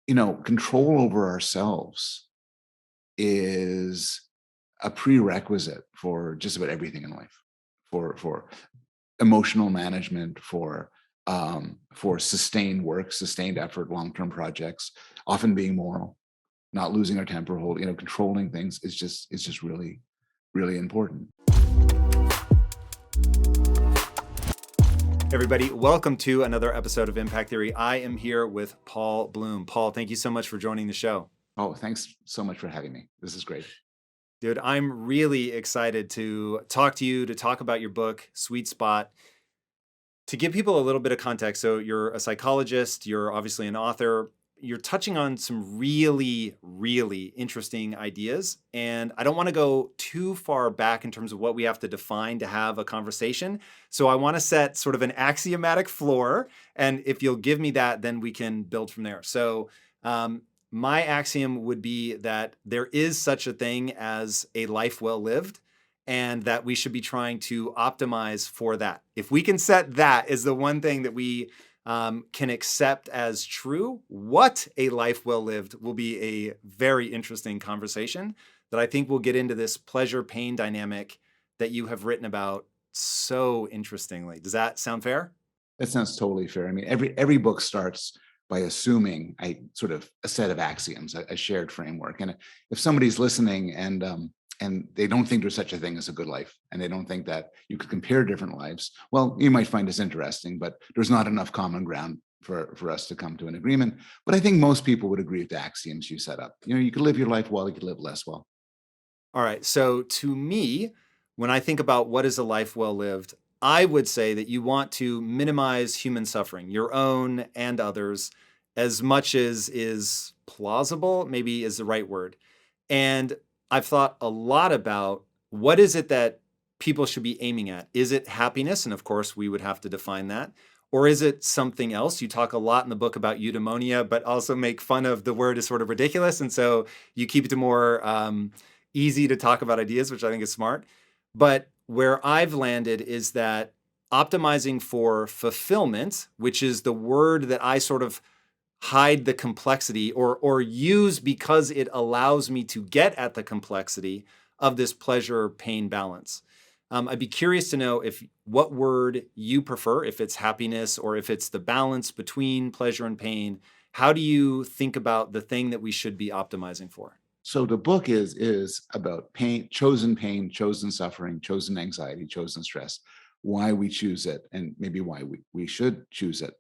control over ourselves is a prerequisite for just about everything in life, for emotional management, for sustained work, sustained effort, long-term projects, often being moral, not losing our temper, controlling things is just really, really important. Everybody, welcome to another episode of Impact Theory. I am here with Paul Bloom. Paul, thank you so much for joining the show. Oh, thanks so much for having me. This is great. Dude, I'm really excited to talk to you, to talk about your book, Sweet Spot. To give people a little bit of context, so you're a psychologist, you're obviously an author, you're touching on some really, really interesting ideas. And I don't want to go too far back in terms of what we have to define to have a conversation. So I want to set sort of an axiomatic floor. And if you'll give me that, then we can build from there. So my axiom would be that there is such a thing as a life well lived, and that we should be trying to optimize for that. If we can set that as the one thing that we can accept as true, what a life well lived will be a very interesting conversation that I think will get into this pleasure-pain dynamic that you have written about so interestingly. Does that sound fair? That sounds totally fair. I mean, every book starts by assuming a set of axioms, a shared framework. And if somebody's listening and they don't think there's such a thing as a good life, and they don't think that you could compare different lives, well, you might find this interesting, but there's not enough common ground for us to come to an agreement. But I think most people would agree with the axioms you set up. You could live your life well, you could live less well. All right. So to me, when I think about what is a life well lived, I would say that you want to minimize human suffering, your own and others, as much as is plausible, maybe is the right word. And I've thought a lot about what is it that people should be aiming at? Is it happiness? And of course, we would have to define that. Or is it something else? You talk a lot in the book about eudaimonia, but also make fun of the word as sort of ridiculous. And so you keep it to more easy to talk about ideas, which I think is smart. But where I've landed is that optimizing for fulfillment, which is the word that I sort of hide the complexity or use because it allows me to get at the complexity of this pleasure-pain balance. I'd be curious to know what word you prefer, if it's happiness or if it's the balance between pleasure and pain. How do you think about the thing that we should be optimizing for? So the book is about pain, chosen suffering, chosen anxiety, chosen stress, why we choose it, and maybe why we should choose it,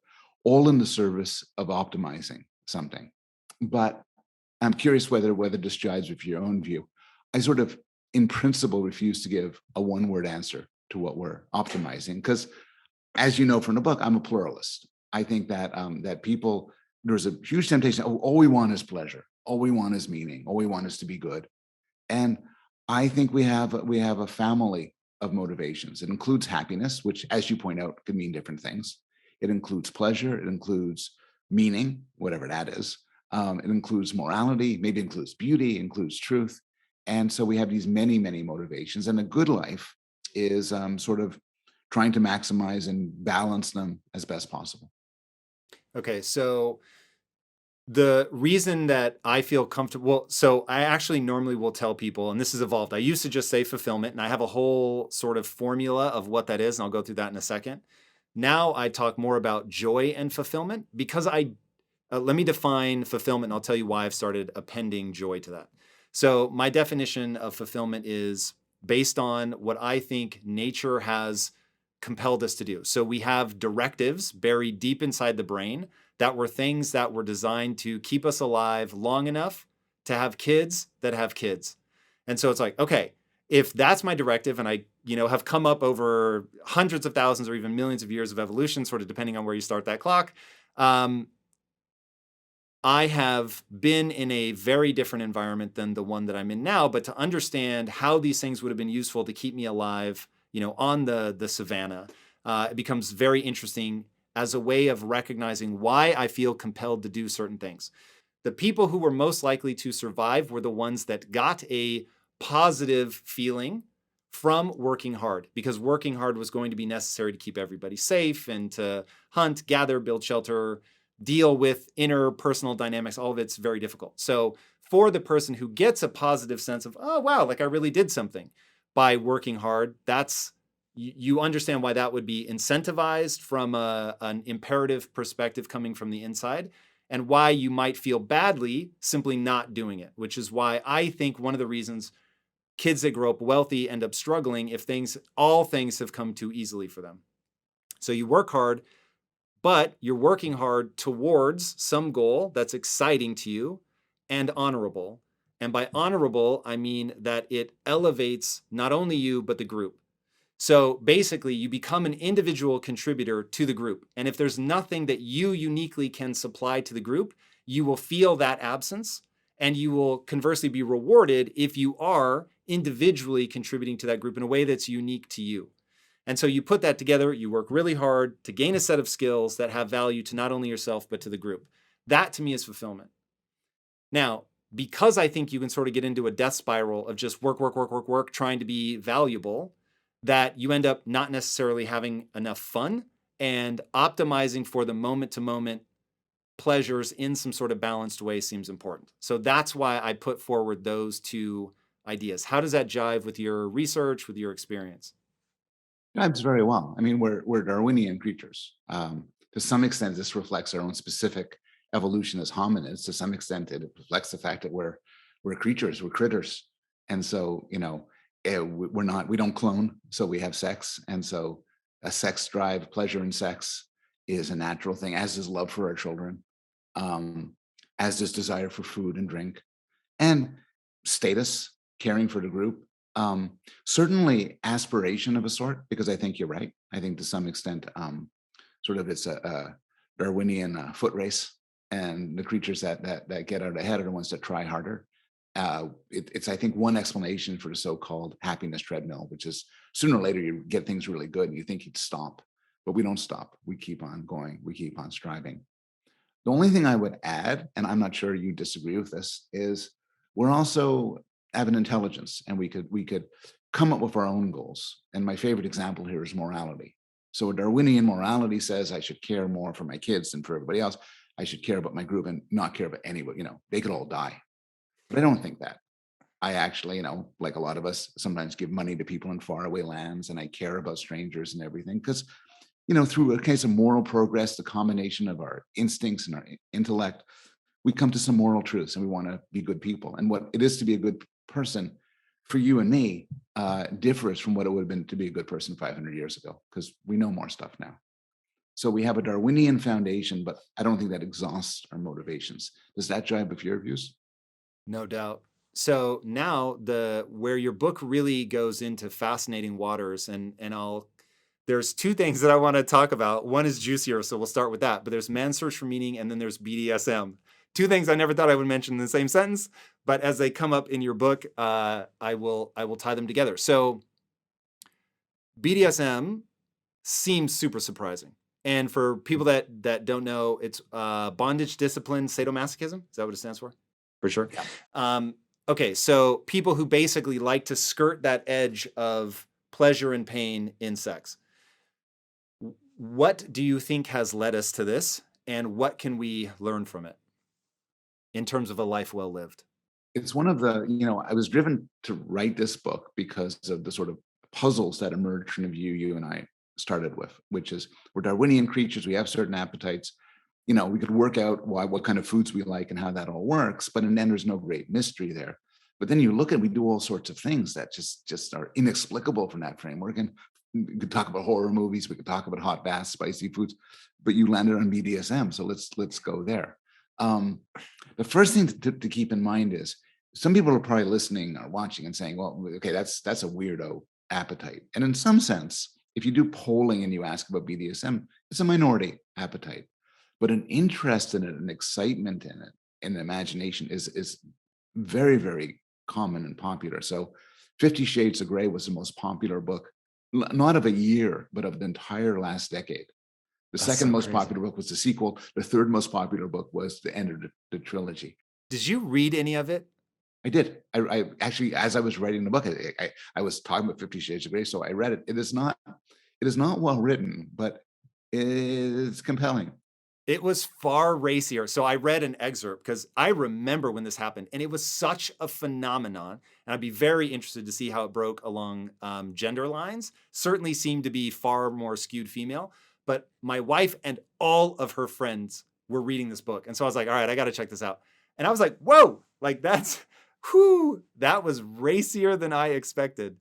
all in the service of optimizing something. But I'm curious whether this jives with your own view. I sort of, in principle, refuse to give a one-word answer to what we're optimizing, because, as you know from the book, I'm a pluralist. I think that there's a huge temptation. Oh, all we want is pleasure. All we want is meaning. All we want is to be good. And I think we have a family of motivations. It includes happiness, which, as you point out, could mean different things. It includes pleasure. It includes meaning, whatever that is. It includes morality, maybe includes beauty, includes truth. And so we have these many, many motivations. And a good life is sort of trying to maximize and balance them as best possible. Okay, so the reason that I feel comfortable, so I actually normally will tell people, and this has evolved. I used to just say fulfillment, and I have a whole sort of formula of what that is, and I'll go through that in a second. Now I talk more about joy and fulfillment because let me define fulfillment, and I'll tell you why I've started appending joy to that. So my definition of fulfillment is based on what I think nature has compelled us to do. So we have directives buried deep inside the brain that were things that were designed to keep us alive long enough to have kids that have kids. And so it's like, okay, if that's my directive and I, have come up over hundreds of thousands or even millions of years of evolution, sort of depending on where you start that clock, I have been in a very different environment than the one that I'm in now, but to understand how these things would have been useful to keep me alive, on the savannah, it becomes very interesting as a way of recognizing why I feel compelled to do certain things. The people who were most likely to survive were the ones that got a positive feeling from working hard, because working hard was going to be necessary to keep everybody safe and to hunt, gather, build shelter, deal with interpersonal dynamics. All of it's very difficult. So for the person who gets a positive sense of, oh, wow, like I really did something by working hard, you understand why that would be incentivized from an imperative perspective coming from the inside, and why you might feel badly simply not doing it, which is why I think one of the reasons kids that grow up wealthy end up struggling if all things have come too easily for them. So you work hard, but you're working hard towards some goal that's exciting to you and honorable. And by honorable, I mean that it elevates not only you, but the group. So basically, you become an individual contributor to the group. And if there's nothing that you uniquely can supply to the group, you will feel that absence. And you will conversely be rewarded if you are individually contributing to that group in a way that's unique to you. And so you put that together, you work really hard to gain a set of skills that have value to not only yourself, but to the group. That to me is fulfillment. Now, because I think you can sort of get into a death spiral of just work, work, work, work, work, trying to be valuable, that you end up not necessarily having enough fun, and optimizing for the moment to moment pleasures in some sort of balanced way seems important. So that's why I put forward those two ideas. How does that jive with your research, with your experience? Times very well. I mean, we're Darwinian creatures. To some extent, this reflects our own specific evolution as hominids. To some extent, it reflects the fact that we're creatures, we're critters, and so we don't clone, so we have sex, and so a sex drive, pleasure in sex, is a natural thing. As is love for our children, um, as does desire for food and drink, and status, caring for the group. Certainly aspiration of a sort, because I think you're right. I think to some extent, sort of it's a Darwinian foot race, and the creatures that get out ahead are the ones that try harder. It's I think one explanation for the so-called happiness treadmill, which is sooner or later you get things really good and you think you'd stop, but we don't stop. We keep on going. We keep on striving. The only thing I would add, and I'm not sure you disagree with this, is we're also have an intelligence, and we could come up with our own goals. And my favorite example here is morality. So a Darwinian morality says I should care more for my kids than for everybody else. I should care about my group and not care about anybody. They could all die. But I don't think that. I actually, like a lot of us, sometimes give money to people in faraway lands, and I care about strangers and everything because through a case of moral progress, the combination of our instincts and our intellect, we come to some moral truths, and we want to be good people. And what it is to be a good person for you and me differs from what it would have been to be a good person 500 years ago, because we know more stuff now. So we have a Darwinian foundation, but I don't think that exhausts our motivations. Does that jive with your views? No doubt. So now where your book really goes into fascinating waters, and there's two things that I want to talk about. One is juicier, so we'll start with that. But there's man's search for meaning, and then there's BDSM. Two things I never thought I would mention in the same sentence, but as they come up in your book, I will tie them together. So BDSM seems super surprising. And for people that don't know, it's bondage, discipline, sadomasochism. Is that what it stands for? For sure. Yeah. Okay, so people who basically like to skirt that edge of pleasure and pain in sex. What do you think has led us to this, and what can we learn from it in terms of a life well lived? It's one of I was driven to write this book because of the sort of puzzles that emerged from the view you and I started with, which is we're Darwinian creatures. We have certain appetites. We could work out what kind of foods we like and how that all works, but and then there's no great mystery there. But then you look at we do all sorts of things that just are inexplicable from that framework. And we could talk about horror movies, we could talk about hot baths, spicy foods, but you landed on BDSM, so let's go there. Um, the first thing to keep in mind is some people are probably listening or watching and saying, well, okay, that's a weirdo appetite. And in some sense, if you do polling and you ask about BDSM, it's a minority appetite. But an interest in it, an excitement in it, and imagination is very, very common and popular. So 50 Shades of Grey was the most popular book, not of a year, but of the entire last decade. The That's second so most crazy. popular book was the sequel. The third most popular book was the end of the trilogy. Did you read any of it? I did. I actually, as I was writing the book, I was talking about 50 Shades of Grey, so I read it. It is not well written, but it's compelling. It was far racier. So I read an excerpt because I remember when this happened, and it was such a phenomenon. And I'd be very interested to see how it broke along gender lines. Certainly seemed to be far more skewed female. But my wife and all of her friends were reading this book. And so I was like, all right, I got to check this out. And I was like, whoa, like that's, whew, that was racier than I expected.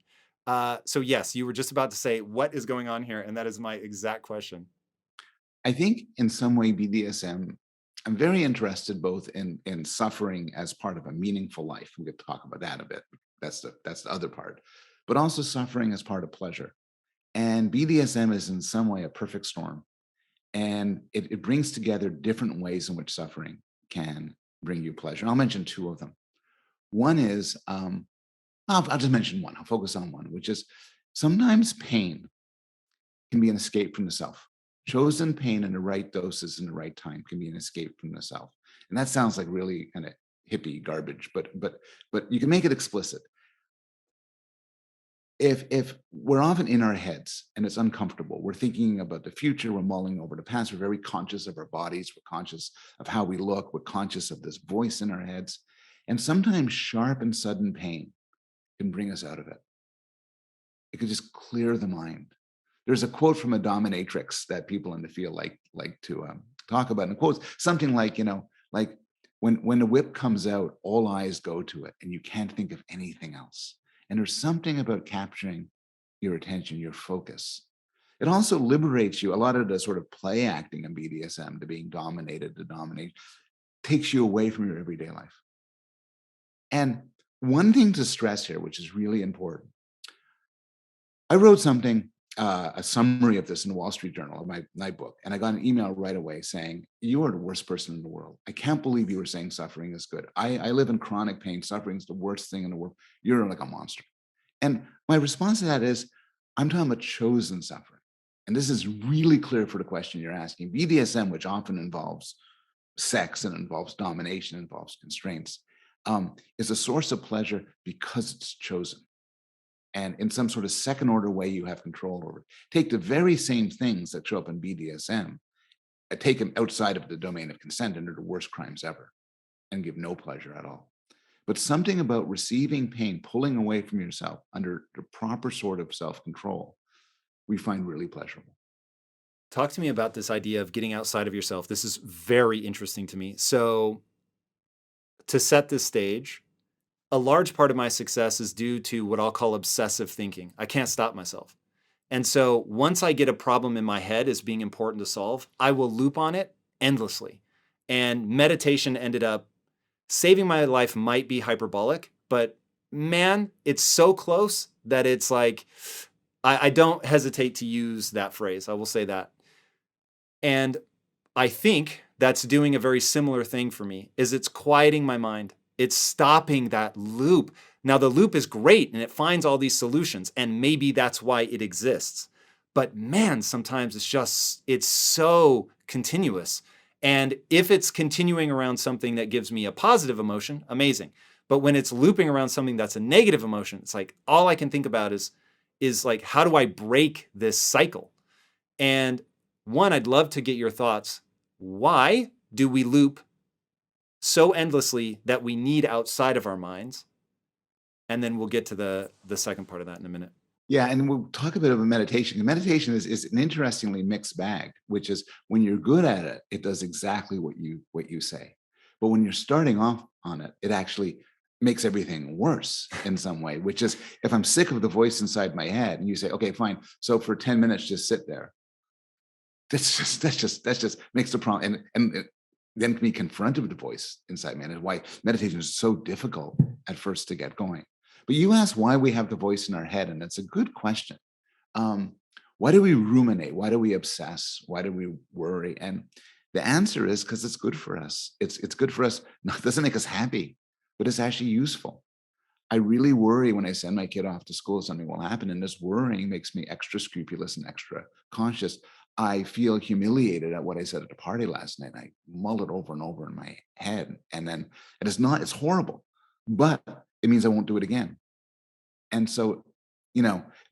So, yes, you were just about to say, what is going on here? And that is my exact question. I think in some way BDSM, I'm very interested both in suffering as part of a meaningful life. We could talk about that a bit. That's the other part, but also suffering as part of pleasure. And BDSM is in some way a perfect storm, and it brings together different ways in which suffering can bring you pleasure. I'll mention two of them. One is I'll just mention one. I'll focus on one, which is sometimes pain can be an escape from the self. Chosen pain in the right doses in the right time can be an escape from the self. And that sounds like really kind of hippie garbage, but you can make it explicit. If we're often in our heads and it's uncomfortable, we're thinking about the future, we're mulling over the past, we're very conscious of our bodies, we're conscious of how we look, we're conscious of this voice in our heads. And sometimes sharp and sudden pain can bring us out of it. It could just clear the mind. There's a quote from a dominatrix that people in the field like to talk about. And quotes something like, like when the whip comes out, all eyes go to it, and you can't think of anything else. And there's something about capturing your attention, your focus. It also liberates you. A lot of the sort of play acting in BDSM, to being dominated, to dominate, takes you away from your everyday life. And one thing to stress here, which is really important, I wrote something, a summary of this in the Wall Street Journal, my book, and I got an email right away saying, "You are the worst person in the world. I can't believe you were saying suffering is good. I live in chronic pain. Suffering is the worst thing in the world. You're like a monster." And my response to that is, I'm talking about chosen suffering. And this is really clear for the question you're asking. BDSM, which often involves sex and involves domination, involves constraints, is a source of pleasure because it's chosen. And in some sort of second order way, you have control over it. Take the very same things that show up in BDSM, take them outside of the domain of consent, and they're the worst crimes ever and give no pleasure at all. But something about receiving pain, pulling away from yourself under the proper sort of self control, we find really pleasurable. Talk to me about this idea of getting outside of yourself. This is very interesting to me. So, to set this stage, a large part of my success is due to what I'll call obsessive thinking. I can't stop myself. And so, once I get a problem in my head as being important to solve, I will loop on it endlessly. And meditation ended up saving my life, might be hyperbolic, but man, it's so close that it's like, I don't hesitate to use that phrase. I will say that. And I think that's doing a very similar thing for me is it's quieting my mind. It's stopping that loop. Now the loop is great and it finds all these solutions and maybe that's why it exists. But man, sometimes it's so continuous. And if it's continuing around something that gives me a positive emotion, amazing. But when it's looping around something that's a negative emotion, it's like all I can think about is like how do I break this cycle? And one, I'd love to get your thoughts. Why do we loop so endlessly that we need outside of our minds? And then we'll get to the second part of that in a minute. Yeah, and we'll talk a bit about meditation. Meditation is an interestingly mixed bag, which is when you're good at it, it does exactly what you say. But when you're starting off on it, it actually makes everything worse in some way, which is if I'm sick of the voice inside my head and you say, okay, fine. So for 10 minutes, just sit there. That's just makes the problem. And then can be confronted with the voice inside me. And it's why meditation is so difficult at first to get going. But you ask why we have the voice in our head, and it's a good question. Um, why do we ruminate? Why do we obsess? Why do we worry? And the answer is because it's good for us. It's good for us. No, it doesn't make us happy, but it's actually useful. I really worry when I send my kid off to school, something will happen. And this worrying makes me extra scrupulous and extra conscious. I feel humiliated at what I said at the party last night. I mull it over and over in my head. And then it's horrible, but it means I won't do it again. And so,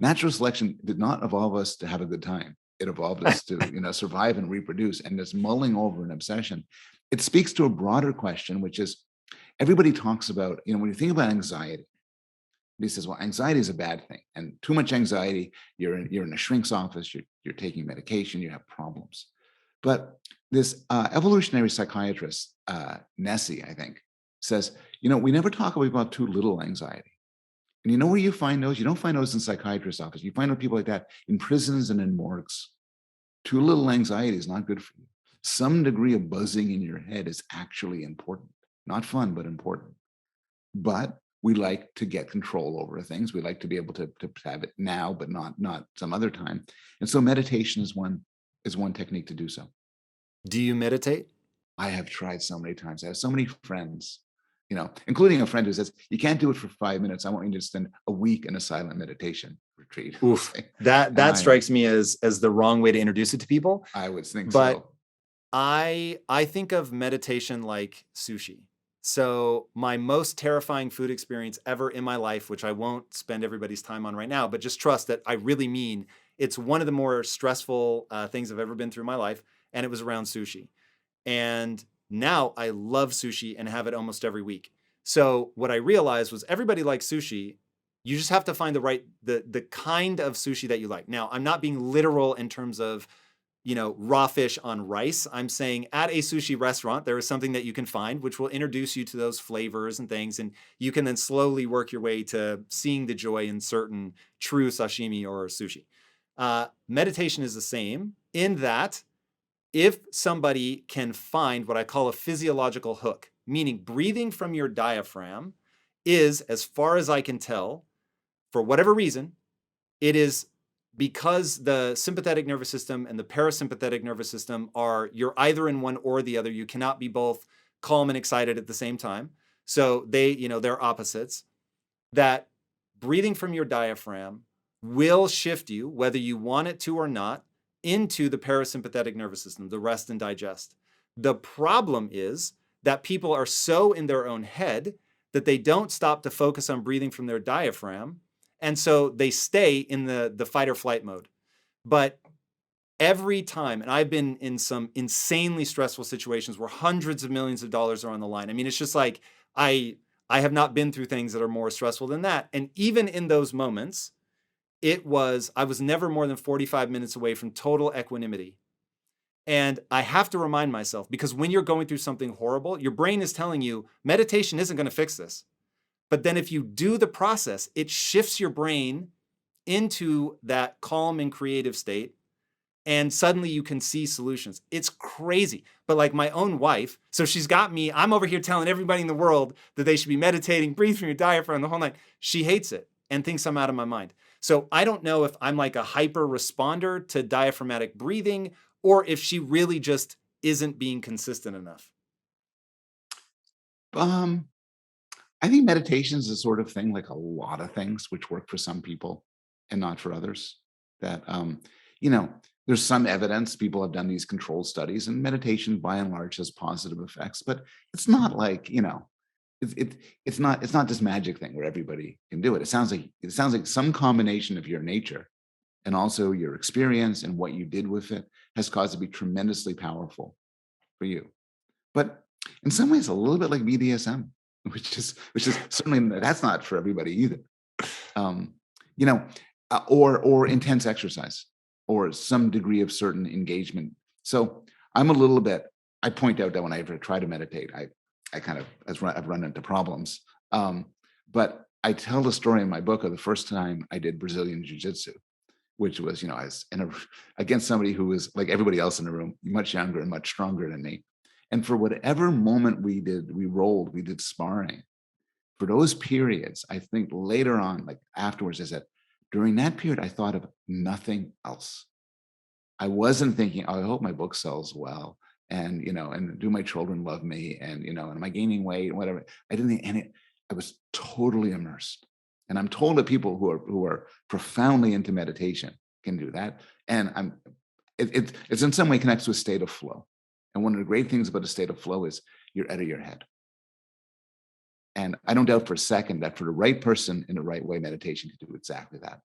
natural selection did not evolve us to have a good time. It evolved us to, survive and reproduce. And this mulling over an obsession, it speaks to a broader question, which is everybody talks about, when you think about anxiety, he says, well, anxiety is a bad thing. And too much anxiety, you're in a shrink's office, you're taking medication, you have problems. But this evolutionary psychiatrist, Nessie, I think, says, we never talk about too little anxiety. And you know where you find those? You don't find those in psychiatrists' office. You find people like that in prisons and in morgues. Too little anxiety is not good for you. Some degree of buzzing in your head is actually important. Not fun, but important. But we like to get control over things. We like to be able to have it now, but not some other time. And so meditation is one technique to do so. Do you meditate? I have tried so many times. I have so many friends, including a friend who says, you can't do it for 5 minutes. I want you to spend a week in a silent meditation retreat. Oof. That strikes me as the wrong way to introduce it to people. I would think But so. I think of meditation like sushi. So my most terrifying food experience ever in my life, which I won't spend everybody's time on right now, but just trust that I really mean it's one of the more stressful things I've ever been through in my life, and it was around sushi. And now I love sushi and have it almost every week. So what I realized was everybody likes sushi. You just have to find the kind of sushi that you like. Now, I'm not being literal in terms of raw fish on rice. I'm saying at a sushi restaurant, there is something that you can find which will introduce you to those flavors and things. And you can then slowly work your way to seeing the joy in certain true sashimi or sushi. Meditation is the same in that if somebody can find what I call a physiological hook, meaning breathing from your diaphragm is, as far as I can tell, for whatever reason, it is because the sympathetic nervous system and the parasympathetic nervous system you're either in one or the other. You cannot be both calm and excited at the same time. So they're opposites. That breathing from your diaphragm will shift you, whether you want it to or not, into the parasympathetic nervous system, the rest and digest. The problem is that people are so in their own head that they don't stop to focus on breathing from their diaphragm. And so they stay in the fight or flight mode. But every time, and I've been in some insanely stressful situations where hundreds of millions of dollars are on the line. I mean, it's just like I have not been through things that are more stressful than that. And even in those moments, I was never more than 45 minutes away from total equanimity. And I have to remind myself, because when you're going through something horrible, your brain is telling you meditation isn't going to fix this. But then if you do the process, it shifts your brain into that calm and creative state. And suddenly you can see solutions. It's crazy. But like my own wife, so she's got me, I'm over here telling everybody in the world that they should be meditating, breathe from your diaphragm the whole night. She hates it and thinks I'm out of my mind. So I don't know if I'm like a hyper responder to diaphragmatic breathing or if she really just isn't being consistent enough. Um, I think meditation is the sort of thing, like a lot of things, which work for some people and not for others. That you know, there's some evidence people have done these controlled studies, and meditation by and large has positive effects, but it's not like, it's not this magic thing where everybody can do it. It sounds like some combination of your nature and also your experience and what you did with it has caused it to be tremendously powerful for you. But in some ways, a little bit like BDSM, which is certainly that's not for everybody either. Um, you know, or intense exercise, or some degree of certain engagement. So I'm a little bit. I point out that when I ever try to meditate, I kind of I've run into problems. But I tell the story in my book of the first time I did Brazilian Jiu-Jitsu, which was, I was against somebody who was like everybody else in the room, much younger and much stronger than me. And for whatever moment we did sparring. For those periods, I think later on, like afterwards, I said, during that period, I thought of nothing else. I wasn't thinking, oh, I hope my book sells well. And, and do my children love me? And, and am I gaining weight? Whatever. I didn't think any, I was totally immersed. And I'm told that people who are profoundly into meditation can do that. And it's in some way connects to a state of flow. And one of the great things about a state of flow is you're out of your head. And I don't doubt for a second that for the right person in the right way, meditation can do exactly that.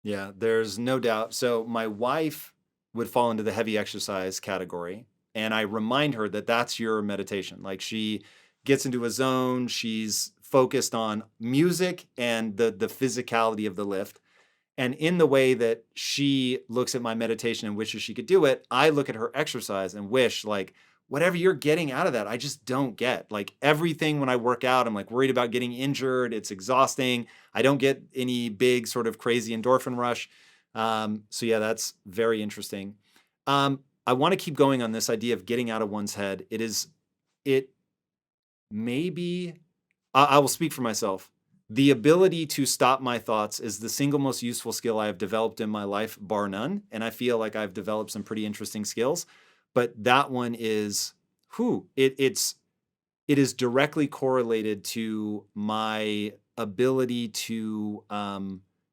Yeah, there's no doubt. So my wife would fall into the heavy exercise category. And I remind her that that's your meditation. Like she gets into a zone, she's focused on music and the physicality of the lift. And in the way that she looks at my meditation and wishes she could do it, I look at her exercise and wish, like, whatever you're getting out of that, I just don't get. Like everything when I work out, I'm like worried about getting injured. It's exhausting. I don't get any big sort of crazy endorphin rush. So yeah, that's very interesting. I want to keep going on this idea of getting out of one's head. It may be, I will speak for myself. The ability to stop my thoughts is the single most useful skill I have developed in my life, bar none. And I feel like I've developed some pretty interesting skills. But that one is, it is directly correlated to my ability to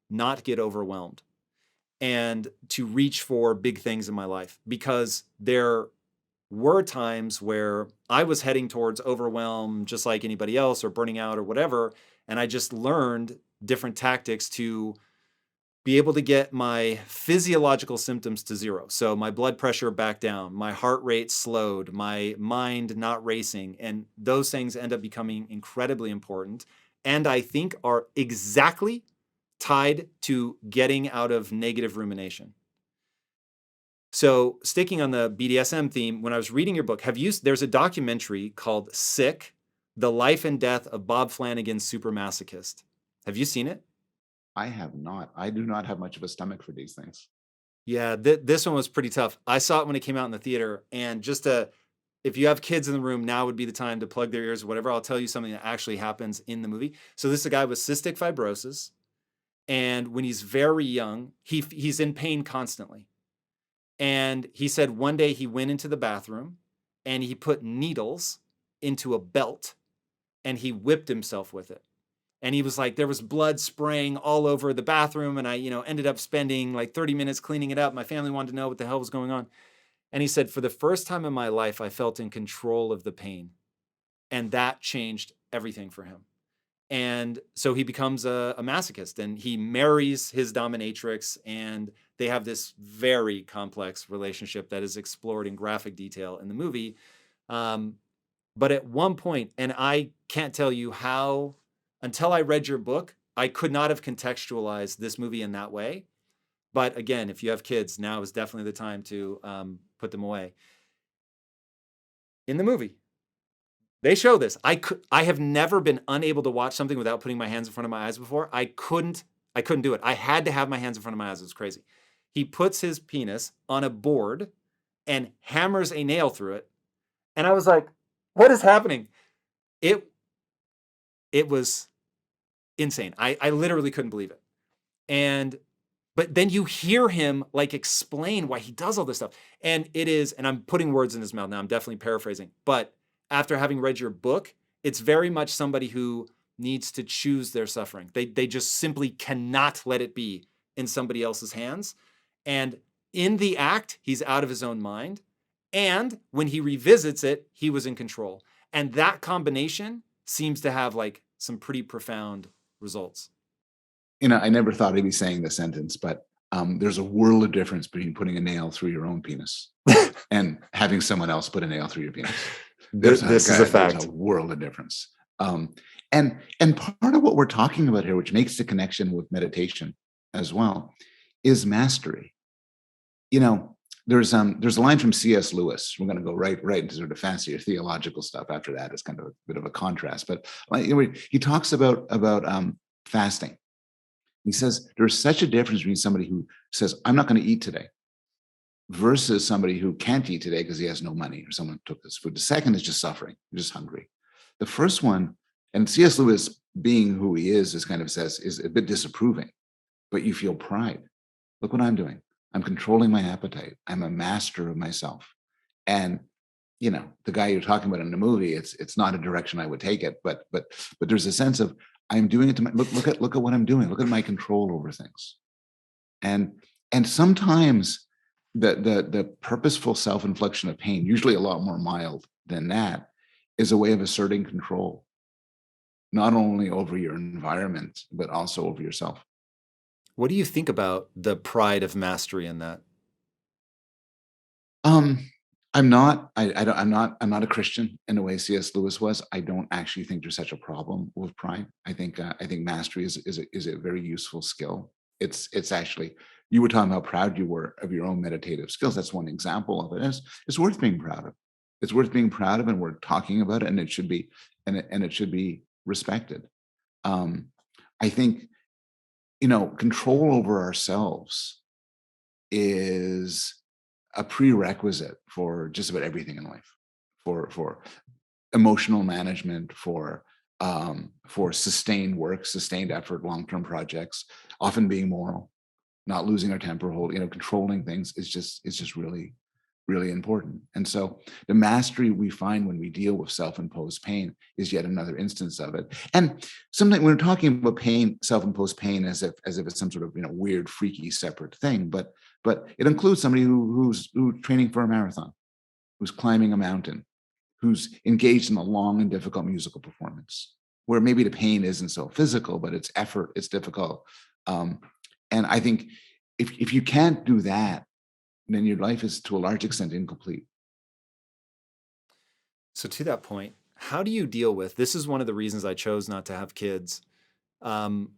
not get overwhelmed and to reach for big things in my life. Because there were times where I was heading towards overwhelm just like anybody else or burning out or whatever. And I just learned different tactics to be able to get my physiological symptoms to zero. So my blood pressure back down, my heart rate slowed, my mind not racing. And those things end up becoming incredibly important. And I think are exactly tied to getting out of negative rumination. So sticking on the BDSM theme, when I was reading your book, there's a documentary called Sick, The Life and Death of Bob Flanagan's Super Masochist. Have you seen it? I have not. I do not have much of a stomach for these things. Yeah, this one was pretty tough. I saw it when it came out in the theater, and if you have kids in the room, now would be the time to plug their ears or whatever. I'll tell you something that actually happens in the movie. So this is a guy with cystic fibrosis, and when he's very young, he's in pain constantly. And he said one day he went into the bathroom and he put needles into a belt and he whipped himself with it. And he was like, there was blood spraying all over the bathroom. And I, ended up spending like 30 minutes cleaning it up. My family wanted to know what the hell was going on. And he said, for the first time in my life, I felt in control of the pain. And that changed everything for him. And so he becomes a masochist and he marries his dominatrix, and they have this very complex relationship that is explored in graphic detail in the movie. But at one point, and I can't tell you how, until I read your book, I could not have contextualized this movie in that way. But again, if you have kids, now is definitely the time to put them away. In the movie, they show this. I have never been unable to watch something without putting my hands in front of my eyes before. I couldn't do it. I had to have my hands in front of my eyes. It was crazy. He puts his penis on a board and hammers a nail through it. And I was like, what is happening? It was insane. I literally couldn't believe it. But then you hear him like explain why he does all this stuff. And I'm putting words in his mouth now. I'm definitely paraphrasing, but after having read your book, it's very much somebody who needs to choose their suffering. They just simply cannot let it be in somebody else's hands. And in the act, he's out of his own mind. And when he revisits it, he was in control. And that combination seems to have like some pretty profound results. I never thought I'd be saying this sentence, but there's a world of difference between putting a nail through your own penis and having someone else put a nail through your penis. This is a fact. There's a world of difference. And part of what we're talking about here, which makes the connection with meditation as well, is mastery. There's a line from C.S. Lewis. We're going to go right into sort of fancier theological stuff after that. It's kind of a bit of a contrast, but he talks about fasting. He says there's such a difference between somebody who says, I'm not going to eat today, versus somebody who can't eat today because he has no money or someone took this food. The second is just suffering, you're just hungry. The first one, and C.S. Lewis, being who he is kind of says, is a bit disapproving, but you feel pride. Look what I'm doing. I'm controlling my appetite. I'm a master of myself. And the guy you're talking about in the movie, it's not a direction I would take it, but there's a sense of I'm doing it to look at what I'm doing. Look at my control over things. And sometimes the purposeful self-infliction of pain, usually a lot more mild than that, is a way of asserting control, not only over your environment, but also over yourself. What do you think about the pride of mastery in that? Um, I'm not. I don't. I'm not a Christian in the way C.S. Lewis was. I don't actually think there's such a problem with pride. I think mastery is a very useful skill. It's actually, you were talking how proud you were of your own meditative skills. That's one example of it. It's worth being proud of. It's worth being proud of, and we're talking about it, and it should be, and it should be respected. Um, I think, control over ourselves is a prerequisite for just about everything in life, for emotional management, for sustained work, sustained effort, long-term projects, often being moral, not losing our temper, controlling things is just really, really important. And so the mastery we find when we deal with self-imposed pain is yet another instance of it. And something, we're talking about pain, self-imposed pain, as if it's some sort of weird, freaky, separate thing, but it includes somebody who's training for a marathon, who's climbing a mountain, who's engaged in a long and difficult musical performance, where maybe the pain isn't so physical, but it's effort, it's difficult. Um, and I think if you can't do that, then your life is to a large extent incomplete. So to that point, how do you deal with, this is one of the reasons I chose not to have kids. Um,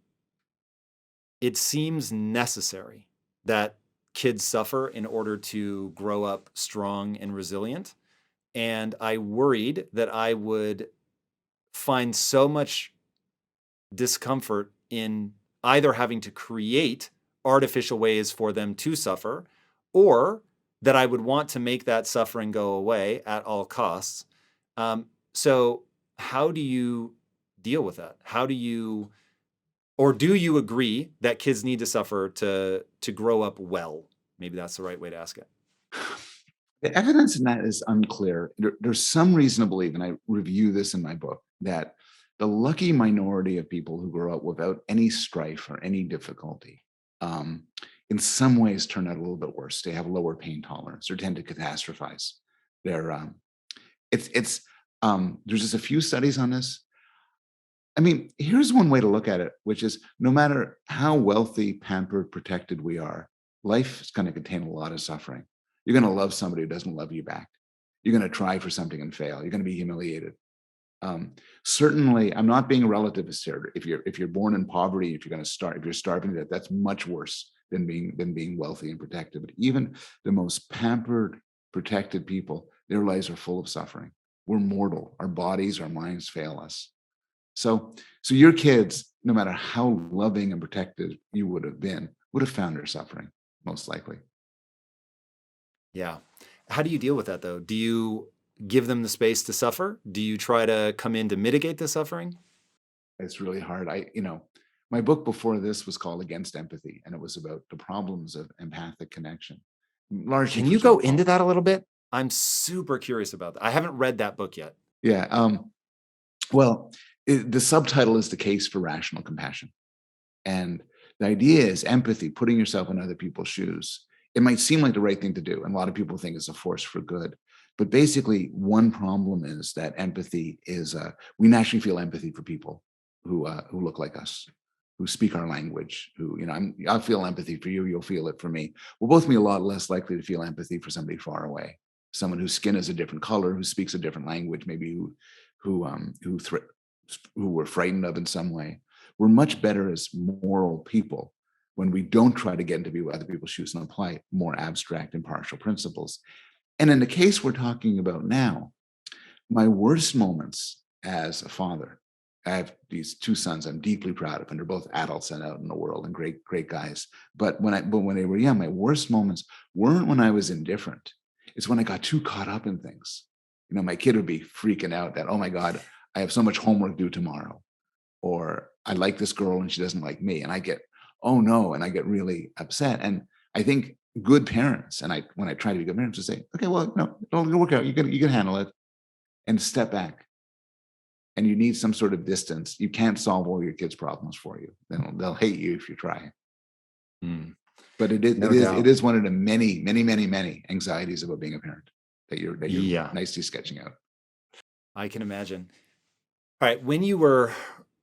it seems necessary that kids suffer in order to grow up strong and resilient. And I worried that I would find so much discomfort in either having to create artificial ways for them to suffer, or that I would want to make that suffering go away at all costs. So, how do you deal with that? How do you, or do you agree that kids need to suffer to grow up well? Maybe that's the right way to ask it. The evidence in that is unclear. There's some reason to believe, and I review this in my book, that the lucky minority of people who grow up without any strife or any difficulty, um, in some ways turn out a little bit worse. They have lower pain tolerance or tend to catastrophize. They're it's there's just a few studies on this. I mean, here's one way to look at it, which is no matter how wealthy, pampered, protected we are, life is going to contain a lot of suffering. You're going to love somebody who doesn't love you back. You're going to try for something and fail. You're going to be humiliated. Certainly, I'm not being a relativist here. If you're born in poverty, if you're starving to death, that's much worse than being wealthy and protected. But even the most pampered, protected people, their lives are full of suffering. We're mortal. Our bodies, our minds fail us. So your kids, no matter how loving and protected you would have found her suffering, most likely. Yeah. How do you deal with that though? Do you give them the space to suffer? Do you try to come in to mitigate the suffering? It's really hard. My book before this was called Against Empathy, and it was about the problems of empathic connection, largely Can for you go Jeff into Paul. that a little bit? I'm super curious about that. I haven't read that book yet. Yeah. Well, the subtitle is The Case for Rational Compassion. And the idea is empathy, putting yourself in other people's shoes. It might seem like the right thing to do, and a lot of people think it's a force for good. But basically, one problem is that empathy is we naturally feel empathy for people who look like us, who speak our language. Who I feel empathy for you, you'll feel it for me. We'll both be a lot less likely to feel empathy for somebody far away, someone whose skin is a different color, who speaks a different language, maybe who who thre- who we're frightened of in some way. We're much better as moral people when we don't try to get into other people's shoes and apply more abstract, impartial principles. And in the case we're talking about now, my worst moments as a father, I have these two sons I'm deeply proud of, and they're both adults and out in the world and great, great guys. But when they were young, my worst moments weren't when I was indifferent. It's when I got too caught up in things. My kid would be freaking out that, oh my God, I have so much homework due tomorrow, or I like this girl and she doesn't like me. And I get, oh no, and I get really upset. And I think good parents, and when I try to be good parents, to say, okay, well, no, it'll work out. You can handle it, and step back. And you need some sort of distance. You can't solve all your kids' problems for you. They'll hate you if you try. Mm, But no doubt. it is one of the many, many, many, many anxieties about being a parent that you're Yeah, nicely sketching out. I can imagine. All right. When you were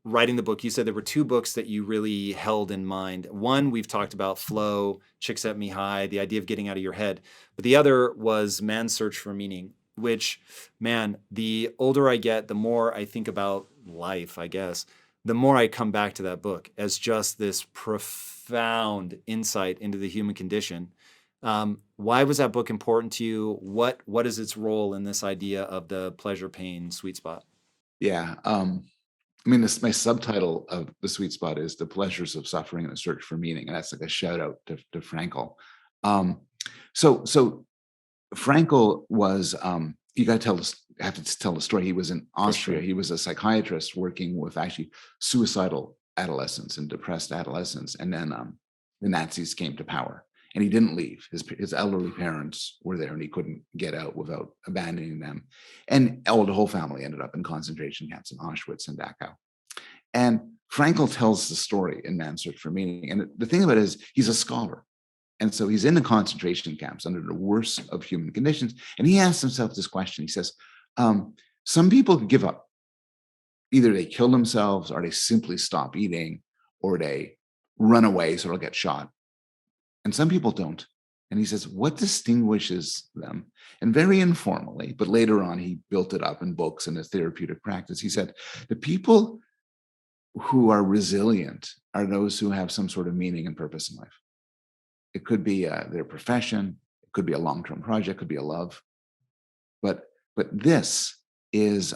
writing the book, you said there were two books that you really held in mind. One, we've talked about, Flow, Chicks Set Me High, the idea of getting out of your head. But the other was Man's Search for Meaning, which, man, the older I get, the more I think about life, I guess, the more I come back to that book as just this profound insight into the human condition. Why was that book important to you? What is its role in this idea of the pleasure pain sweet spot? Yeah. I mean, my subtitle of the sweet spot is "The Pleasures of Suffering and the Search for Meaning," and that's like a shout out to Frankl. Um, so Frankl was, you got to tell this, have to tell the story. He was in Austria. sure. He was a psychiatrist working with actually suicidal adolescents and depressed adolescents. And then the Nazis came to power, and he didn't leave. His elderly parents were there, and he couldn't get out without abandoning them. And the whole family ended up in concentration camps in Auschwitz and Dachau. And Frankl tells the story in Man's Search for Meaning. And the thing about it is, he's a scholar. And so he's in the concentration camps under the worst of human conditions. And he asks himself this question. He says, some people give up. Either they kill themselves, or they simply stop eating, or they run away so they'll get shot. And some people don't. And he says, what distinguishes them? And very informally, but later on, he built it up in books and his therapeutic practice. He said, the people who are resilient are those who have some sort of meaning and purpose in life. It could be their profession, it could be a long-term project, it could be a love. But this is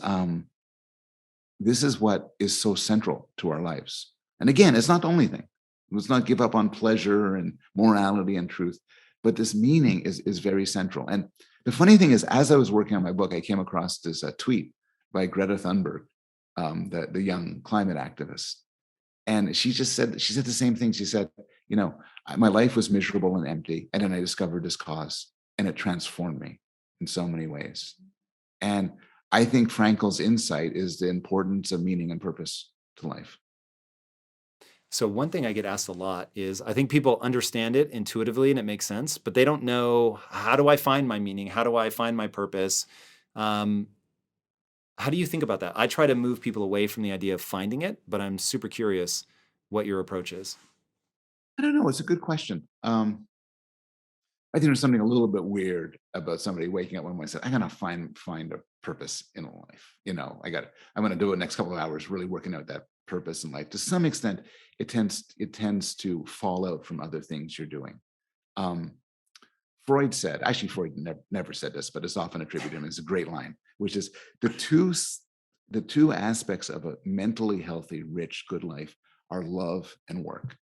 what is so central to our lives. And again, it's not the only thing. Let's not give up on pleasure and morality and truth, but this meaning is very central. And the funny thing is, as I was working on my book, I came across this tweet by Greta Thunberg, the young climate activist. And she said the same thing. She said, my life was miserable and empty. And then I discovered this cause, and it transformed me in so many ways. And I think Frankl's insight is the importance of meaning and purpose to life. So one thing I get asked a lot is, I think people understand it intuitively and it makes sense, but they don't know, how do I find my meaning? How do I find my purpose? Um, how do you think about that? I try to move people away from the idea of finding it, but I'm super curious what your approach is. I don't know. It's a good question. I think there's something a little bit weird about somebody waking up one morning and saying, "I'm gonna find a purpose in life." I'm gonna do it next couple of hours, really working out that purpose in life. To some extent, it tends to fall out from other things you're doing. Um, Freud never said this, but it's often attributed to him. It's a great line, which is the two aspects of a mentally healthy, rich, good life are love and work.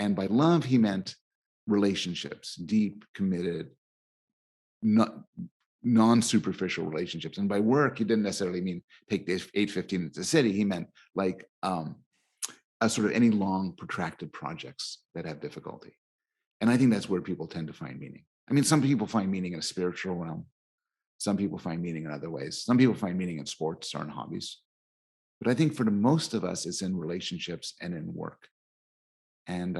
And by love, he meant relationships, deep, committed, not non-superficial relationships. And by work, he didn't necessarily mean take this 8:15 into the city. He meant like a sort of any long, protracted projects that have difficulty. And I think that's where people tend to find meaning. I mean, some people find meaning in a spiritual realm. Some people find meaning in other ways. Some people find meaning in sports or in hobbies. But I think for the most of us, it's in relationships and in work. And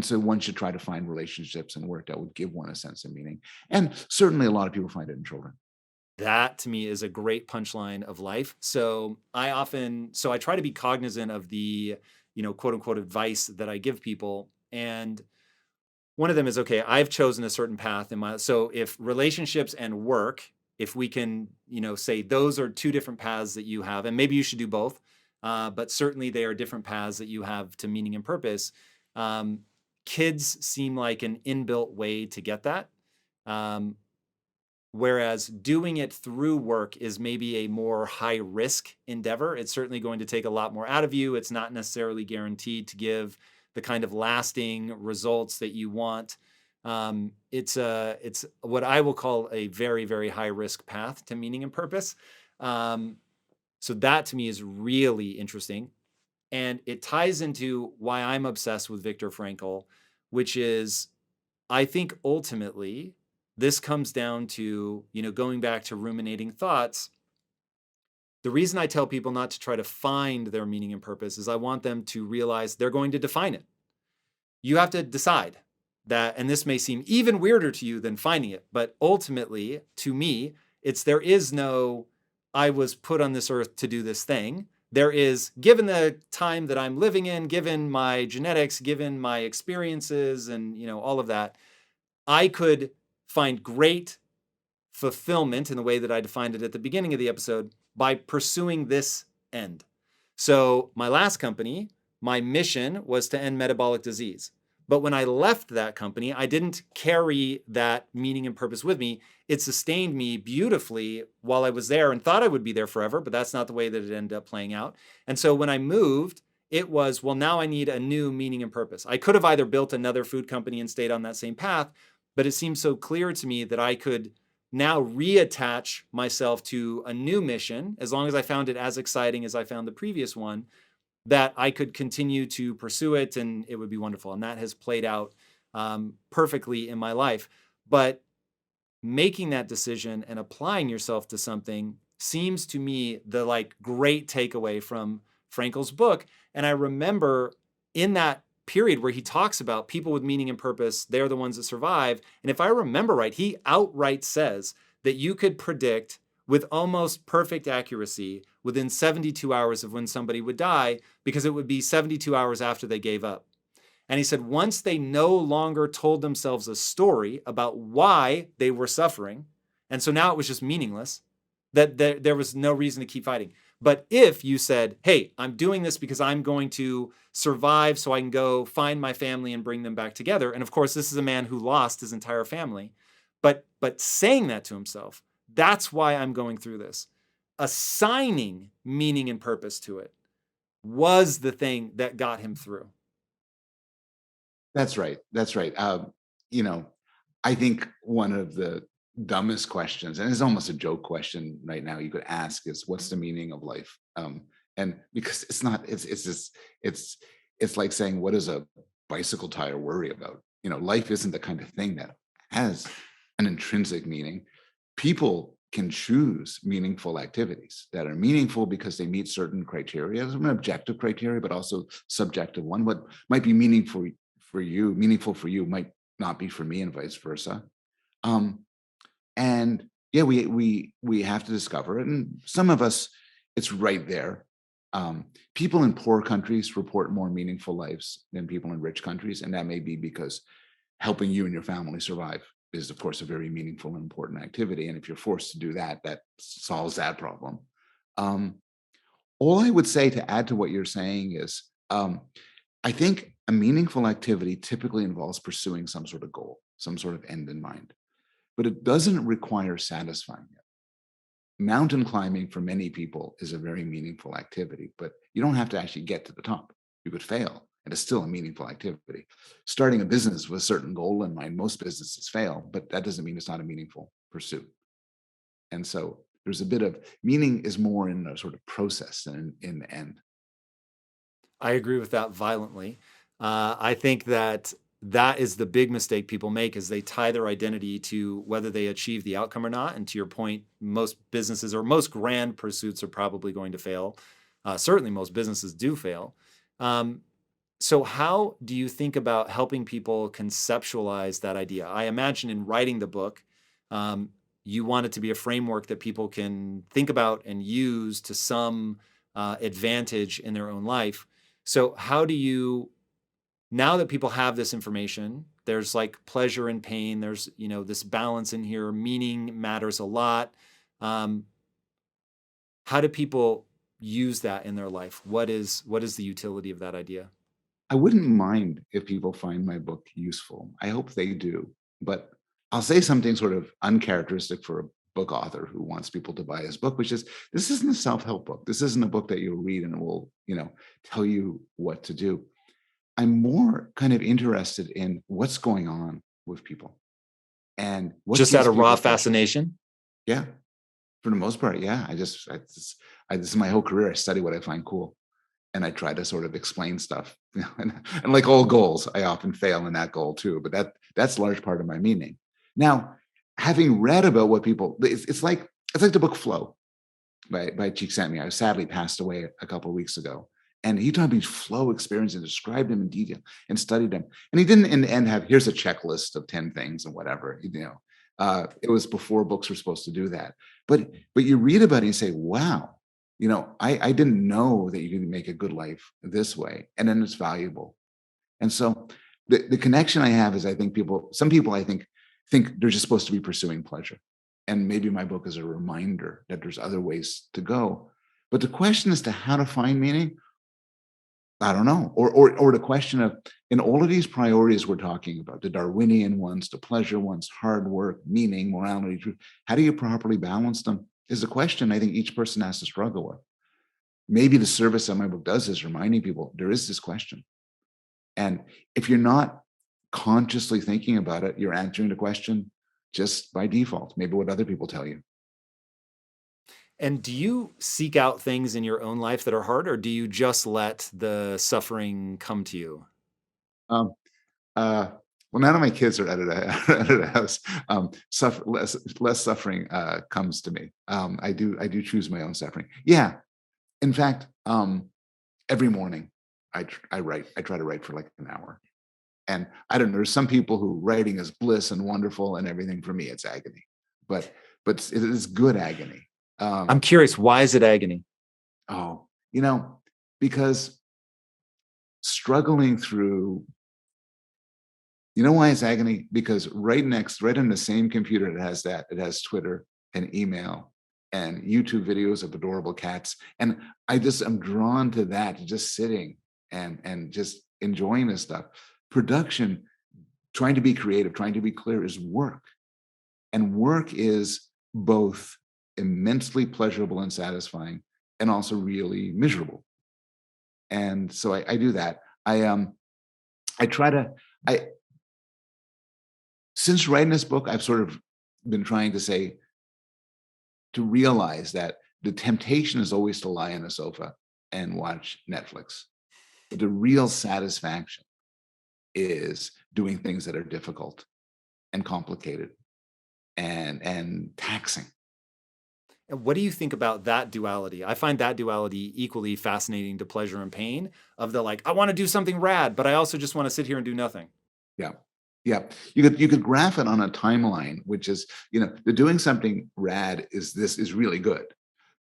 so one should try to find relationships and work that would give one a sense of meaning. And certainly a lot of people find it in children. That to me is a great punchline of life. So I try to be cognizant of the, quote unquote advice that I give people. And one of them is, okay, I've chosen a certain path so if relationships and work, if we can, say those are two different paths that you have, and maybe you should do both, but certainly they are different paths that you have to meaning and purpose. Kids seem like an inbuilt way to get that. Whereas doing it through work is maybe a more high risk endeavor. It's certainly going to take a lot more out of you. It's not necessarily guaranteed to give the kind of lasting results that you want. It's what I will call a very, very high risk path to meaning and purpose. So that to me is really interesting. And it ties into why I'm obsessed with Viktor Frankl, which is, I think ultimately, this comes down to, going back to ruminating thoughts. The reason I tell people not to try to find their meaning and purpose is I want them to realize they're going to define it. You have to decide that, and this may seem even weirder to you than finding it, but ultimately, to me, there is no, I was put on this earth to do this thing. there is, given the time that I'm living in, given my genetics, given my experiences and, all of that, I could find great fulfillment in the way that I defined it at the beginning of the episode by pursuing this end. So my last company, my mission was to end metabolic disease. But when I left that company, I didn't carry that meaning and purpose with me. It sustained me beautifully while I was there and thought I would be there forever, but that's not the way that it ended up playing out. And so when I moved, it was, well, now I need a new meaning and purpose. I could have either built another food company and stayed on that same path, but it seemed so clear to me that I could now reattach myself to a new mission, as long as I found it as exciting as I found the previous one, that I could continue to pursue it and it would be wonderful. And that has played out perfectly in my life. But making that decision and applying yourself to something seems to me the great takeaway from Frankl's book. And I remember in that period where he talks about people with meaning and purpose, they're the ones that survive. And if I remember right, he outright says that you could predict with almost perfect accuracy within 72 hours of when somebody would die, because it would be 72 hours after they gave up. And he said once they no longer told themselves a story about why they were suffering, and so now it was just meaningless, that there was no reason to keep fighting. But if you said, hey, I'm doing this because I'm going to survive so I can go find my family and bring them back together. And of course, this is a man who lost his entire family. But saying that to himself, that's why I'm going through this. Assigning meaning and purpose to it was the thing that got him through. That's right. That's right. You know, I think one of the dumbest questions, and it's almost a joke question right now, you could ask is, "What's the meaning of life?" And because it's not, it's just, it's like saying, "What does a bicycle tire worry about?" Life isn't the kind of thing that has an intrinsic meaning. People can choose meaningful activities that are meaningful because they meet certain criteria. There's an objective criteria, but also subjective one. What might be meaningful for you might not be for me, and vice versa. Um, and yeah, we have to discover it. And some of us, it's right there. People in poor countries report more meaningful lives than people in rich countries, and that may be because helping you and your family survive is, of course, a very meaningful and important activity. And if you're forced to do that, that solves that problem. Um, all I would say to add to what you're saying is, I think a meaningful activity typically involves pursuing some sort of goal, some sort of end in mind, but it doesn't require satisfying it. Mountain climbing for many people is a very meaningful activity, but you don't have to actually get to the top. You could fail, and it's still a meaningful activity. Starting a business with a certain goal in mind, most businesses fail, but that doesn't mean it's not a meaningful pursuit. And so there's a bit of meaning is more in the sort of process than in the end. I agree with that violently. I think that that is the big mistake people make, is they tie their identity to whether they achieve the outcome or not. And to your point, most businesses or most grand pursuits are probably going to fail. Certainly most businesses do fail. So how do you think about helping people conceptualize that idea? I imagine in writing the book, you want it to be a framework that people can think about and use to some advantage in their own life. So how do you, now that people have this information, there's pleasure and pain, there's, this balance in here, meaning matters a lot. How do people use that in their life? What is the utility of that idea? I wouldn't mind if people find my book useful. I hope they do. But I'll say something sort of uncharacteristic for a book author who wants people to buy his book, which is, this isn't a self-help book. This isn't a book that you'll read and it will, tell you what to do. I'm more kind of interested in what's going on with people and what Just out gives of raw people pleasure. fascination? Yeah, for the most part, yeah. This is my whole career. I study what I find cool, and I try to sort of explain stuff. And like all goals, I often fail in that goal too. But that's a large part of my meaning. Now, having read about what people, it's like the book Flow by Csikszentmihalyi, who sadly passed away a couple of weeks ago. And he taught me flow experience and described them in detail and studied them. And he didn't in the end have, here's a checklist of 10 things and whatever, it was before books were supposed to do that. But you read about it and you say, wow, I didn't know that you can make a good life this way, and then it's valuable. And so the connection I have is, I think some people I think they're just supposed to be pursuing pleasure. And maybe my book is a reminder that there's other ways to go. But the question as to how to find meaning, I don't know. Or the question of, in all of these priorities we're talking about, the Darwinian ones, the pleasure ones, hard work, meaning, morality, truth, how do you properly balance them is a question I think each person has to struggle with. Maybe the service that my book does is reminding people there is this question. And if you're not consciously thinking about it, you're answering the question just by default, maybe what other people tell you. And do you seek out things in your own life that are hard, or do you just let the suffering come to you? Um, uh, well, none of my kids are out of the house. Less suffering comes to me. I do choose my own suffering. Yeah. In fact, every morning I write. I try to write for like an hour. And I don't know, there's some people who writing is bliss and wonderful and everything. For me, it's agony. But it is good agony. I'm Um, curious, why is it agony? oh, because struggling through, why it's agony? Because right in the same computer that has that, it has Twitter and email and YouTube videos of adorable cats. And I'm drawn to that, to just sitting and just enjoying this stuff. Production, trying to be creative, trying to be clear, is work. And work is both immensely pleasurable and satisfying, and also really miserable. And so I do that. I try to I since writing this book, I've sort of been trying to realize that the temptation is always to lie on a sofa and watch Netflix. But the real satisfaction is doing things that are difficult and complicated and taxing. And what do you think about that duality? I find that duality equally fascinating to pleasure and pain, of the like, I want to do something rad, but I also just want to sit here and do nothing. Yeah. Yeah. You could graph it on a timeline, which is, the doing something rad is really good.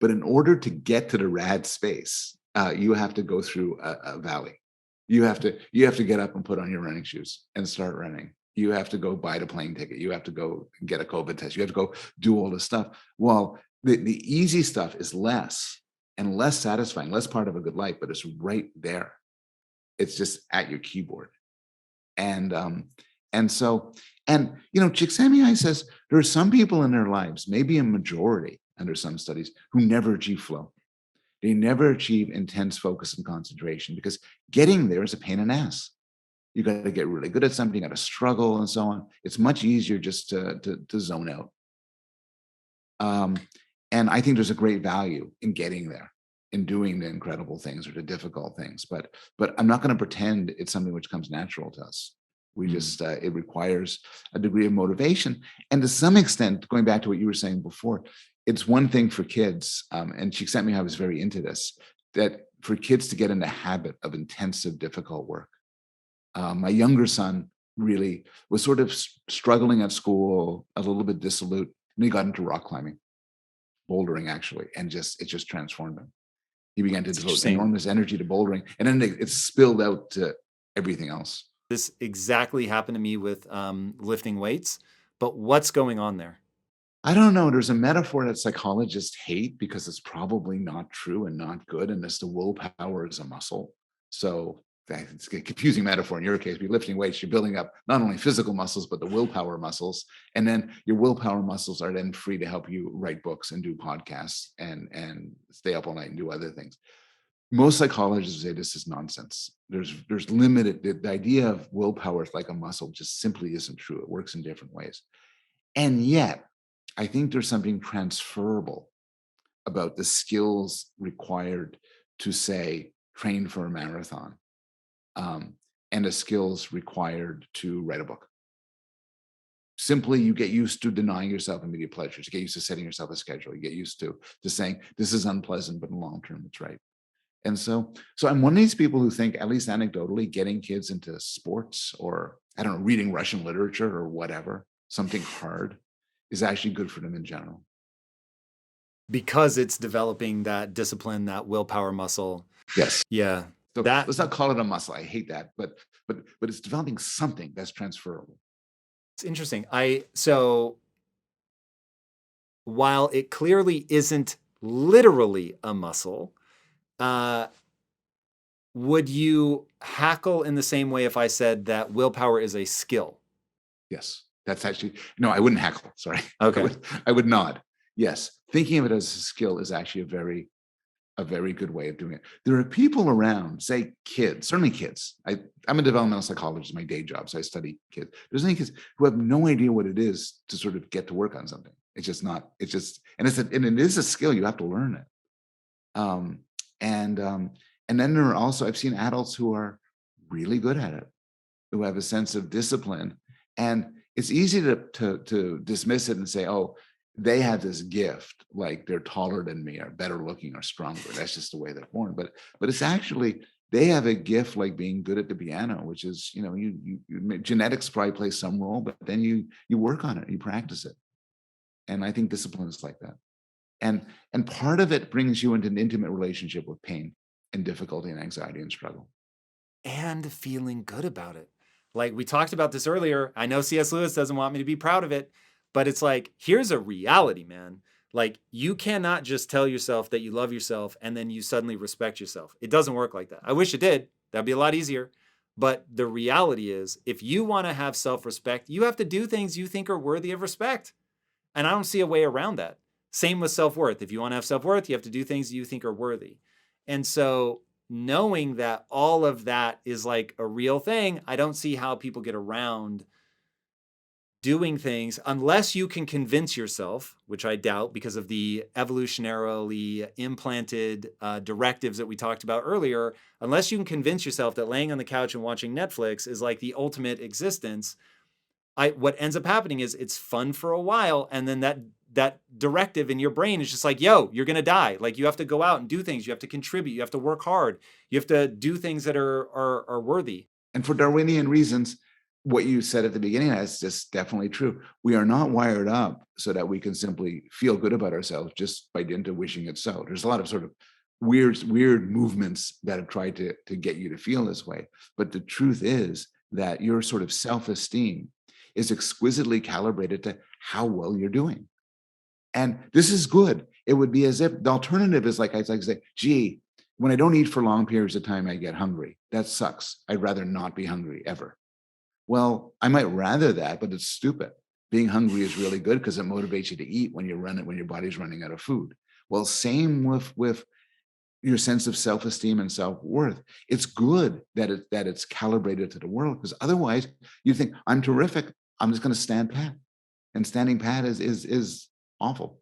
But in order to get to the rad space, you have to go through a valley. You have to get up and put on your running shoes and start running. You have to go buy the plane ticket. You have to go get a COVID test. You have to go do all this stuff. Well, the easy stuff is less and less satisfying, less part of a good life, but it's right there. It's just at your keyboard. And and so, Csikszentmihalyi says there are some people in their lives, maybe a majority under some studies, who never achieve flow. They never achieve intense focus and concentration, because getting there is a pain in the ass. You got to get really good at something, you got to struggle and so on. It's much easier just to zone out. Um, and I think there's a great value in getting there, in doing the incredible things or the difficult things. But I'm not going to pretend it's something which comes natural to us. We Mm. just it requires a degree of motivation, and to some extent, going back to what you were saying before, it's one thing for kids, and Csikszentmihalyi was very into this, that for kids to get in the habit of intensive, difficult work. My younger son really was sort of struggling at school, a little bit dissolute, and he got into rock climbing, bouldering actually, and it just transformed him. He began to It's devote interesting. enormous energy to bouldering, and then it spilled out to everything else. This exactly happened to me with lifting weights, but what's going on there? I don't know. There's a metaphor that psychologists hate because it's probably not true and not good, and it's the willpower is a muscle. So it's a confusing metaphor in your case. You're lifting weights, you're building up not only physical muscles, but the willpower muscles. And then your willpower muscles are then free to help you write books and do podcasts and stay up all night and do other things. Most psychologists say this is nonsense. There's limited, the idea of willpower is like a muscle just simply isn't true. It works in different ways. And yet, I think there's something transferable about the skills required to, say, train for a marathon, um, and the skills required to write a book. Simply, you get used to denying yourself immediate pleasures. You get used to setting yourself a schedule. You get used to saying this is unpleasant, but in the long term, it's right. And so I'm one of these people who think, at least anecdotally, getting kids into sports, or I don't know, reading Russian literature or whatever, something hard, is actually good for them in general. because it's developing that discipline, that willpower muscle. Yes. Yeah. So That let's not call it a muscle. I hate that, but it's developing something that's transferable. it's interesting. So while it clearly isn't literally a muscle, uh, would you hackle in the same way if I said that willpower is a skill? Yes, that's actually no. I wouldn't heckle. Sorry, Okay. I would nod. Yes, thinking of it as a skill is actually a very good way of doing it. There are people around, say kids, certainly kids. I'm a developmental psychologist, my day job, so I study kids. There's any kids who have no idea what it is to sort of get to work on something. It's just not. It's just, and and it is a skill. You have to learn it. Um, and um, and then there are also I've seen adults who are really good at it, who have a sense of discipline. And it's easy to dismiss it and say, oh, they have this gift, like they're taller than me or better looking or stronger. That's just the way they're born. But it's actually they have a gift like being good at the piano, which is, genetics probably play some role, but then you work on it, you practice it. And I think discipline is like that. And and part of it brings you into an intimate relationship with pain and difficulty and anxiety and struggle. And feeling good about it. Like we talked about this earlier. I know C.S. Lewis doesn't want me to be proud of it, but it's like, here's a reality, man. Like you cannot just tell yourself that you love yourself and then you suddenly respect yourself. It doesn't work like that. I wish it did. That'd be a lot easier. But the reality is, if you want to have self respect, you have to do things you think are worthy of respect. And I don't see a way around that. Same with self worth. If you want to have self worth, you have to do things you think are worthy. And so, knowing that all of that is like a real thing, I don't see how people get around doing things unless you can convince yourself, which I doubt because of the evolutionarily implanted directives that we talked about earlier. Unless you can convince yourself that laying on the couch and watching Netflix is like the ultimate existence, what ends up happening is it's fun for a while, and then that directive in your brain is just like, yo, you're gonna die. Like you have to go out and do things. You have to contribute. You have to work hard. You have to do things that are worthy. And for Darwinian reasons, what you said at the beginning is just definitely true. We are not wired up so that we can simply feel good about ourselves just by dint of wishing it so. There's a lot of sort of weird movements that have tried to get you to feel this way. But the truth is that your sort of self-esteem is exquisitely calibrated to how well you're doing. And this is good. It would be as if the alternative is like I like to say, gee, when I don't eat for long periods of time, I get hungry. That sucks. I'd rather not be hungry ever. Well, I might rather that, but it's stupid. Being hungry is really good because it motivates you to eat when when your body's running out of food. Well, same with your sense of self-esteem and self-worth. It's good that it's calibrated to the world, because otherwise you think I'm terrific. I'm just going to stand pat, and standing pat is awful.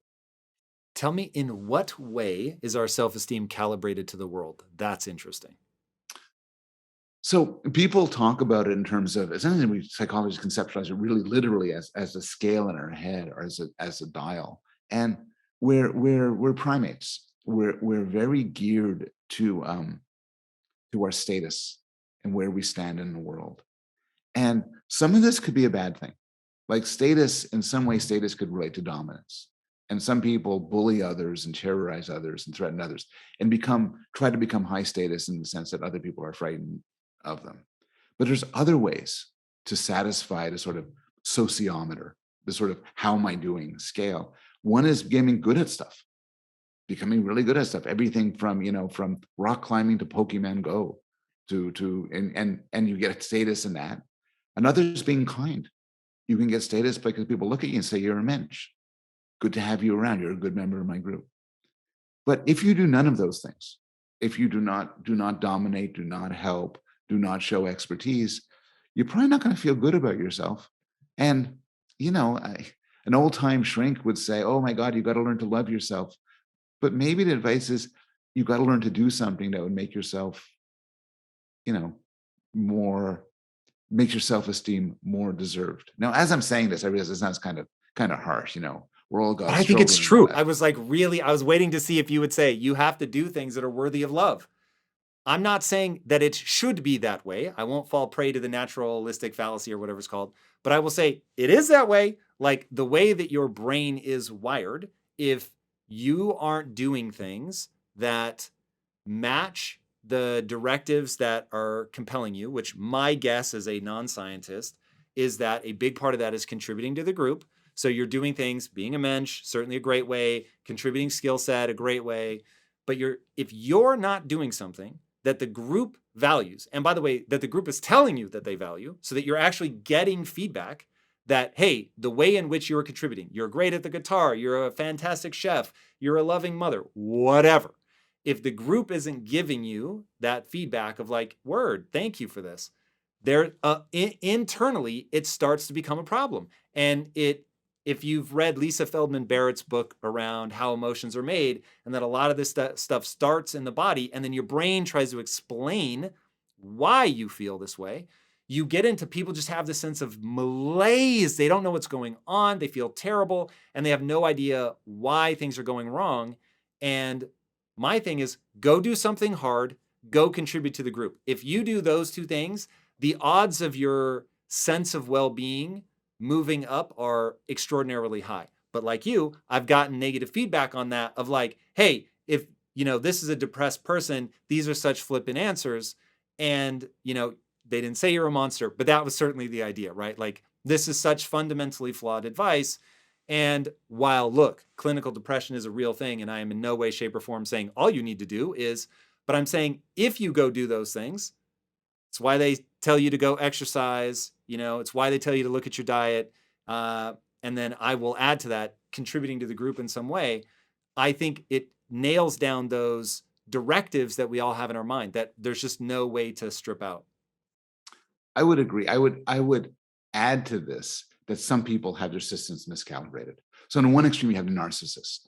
Tell me, in what way is our self-esteem calibrated to the world? That's interesting. So people talk about it in terms of essentially we psychologists conceptualize it really literally as a scale in our head or as a dial. And we're primates. We're very geared to our status and where we stand in the world. And some of this could be a bad thing. Like status, in some way, status could relate to dominance. And some people bully others and terrorize others and threaten others and try to become high status in the sense that other people are frightened of them. But there's other ways to satisfy the sort of sociometer, the sort of how am I doing scale. One is getting good at stuff, becoming really good at stuff. Everything from rock climbing to Pokemon Go and you get status in that. Another is being kind. You can get status because people look at you and say you're a mensch. Good to have you around. You're a good member of my group. But if you do none of those things, if you do not dominate, do not help, do not show expertise, you're probably not going to feel good about yourself. And an old time shrink would say, "Oh my God, you got to learn to love yourself." But maybe the advice is you got to learn to do something that would make yourself, you know, more makes your self-esteem more deserved. Now, as I'm saying this, I realize it sounds kind of harsh. We're all But God's I think it's children and all true. that. I was waiting to see if you would say you have to do things that are worthy of love. I'm not saying that it should be that way. I won't fall prey to the naturalistic fallacy or whatever it's called, but I will say it is that way. Like the way that your brain is wired, if you aren't doing things that match the directives that are compelling you, which my guess as a non-scientist is that a big part of that is contributing to the group. So you're doing things, being a mensch, certainly a great way, contributing skill set, a great way. But if you're not doing something that the group values, and by the way, that the group is telling you that they value, so that you're actually getting feedback that, hey, the way in which you're contributing, you're great at the guitar, you're a fantastic chef, you're a loving mother, whatever. If the group isn't giving you that feedback of like, word, thank you for this, internally, it starts to become a problem. And if you've read Lisa Feldman Barrett's book around how emotions are made, and that a lot of this stuff starts in the body, and then your brain tries to explain why you feel this way, you get into people just have this sense of malaise. They don't know what's going on. They feel terrible, and they have no idea why things are going wrong. And my thing is, go do something hard, go contribute to the group. If you do those two things, the odds of your sense of well-being moving up are extraordinarily high. But like you, I've gotten negative feedback on that of like, hey, if this is a depressed person, these are such flippant answers. And they didn't say you're a monster, but that was certainly the idea, right? Like, this is such fundamentally flawed advice. And while, look, clinical depression is a real thing, and I am in no way, shape, or form saying all you need to do is, but I'm saying if you go do those things, it's why they tell you to go exercise, it's why they tell you to look at your diet. And then I will add to that, contributing to the group in some way. I think it nails down those directives that we all have in our mind that there's just no way to strip out. I would agree. I would add to this that some people have their systems miscalibrated. So on one extreme, you have the narcissist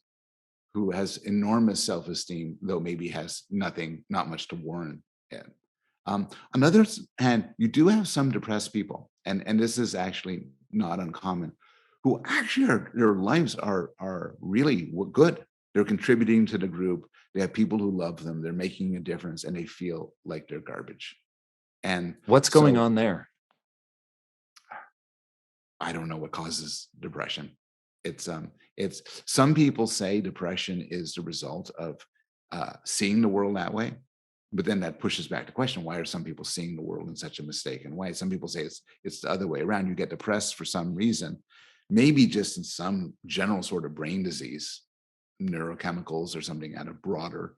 who has enormous self-esteem, though maybe has not much to warn in. On the other hand, you do have some depressed people, and this is actually not uncommon, who actually their lives are really good. They're contributing to the group. They have people who love them. They're making a difference, and they feel like they're garbage. And what's going on there? I don't know what causes depression. It's some people say depression is the result of seeing the world that way, but then that pushes back the question: why are some people seeing the world in such a mistaken way? Some people say it's the other way around. You get depressed for some reason, maybe just in some general sort of brain disease, neurochemicals or something at a broader,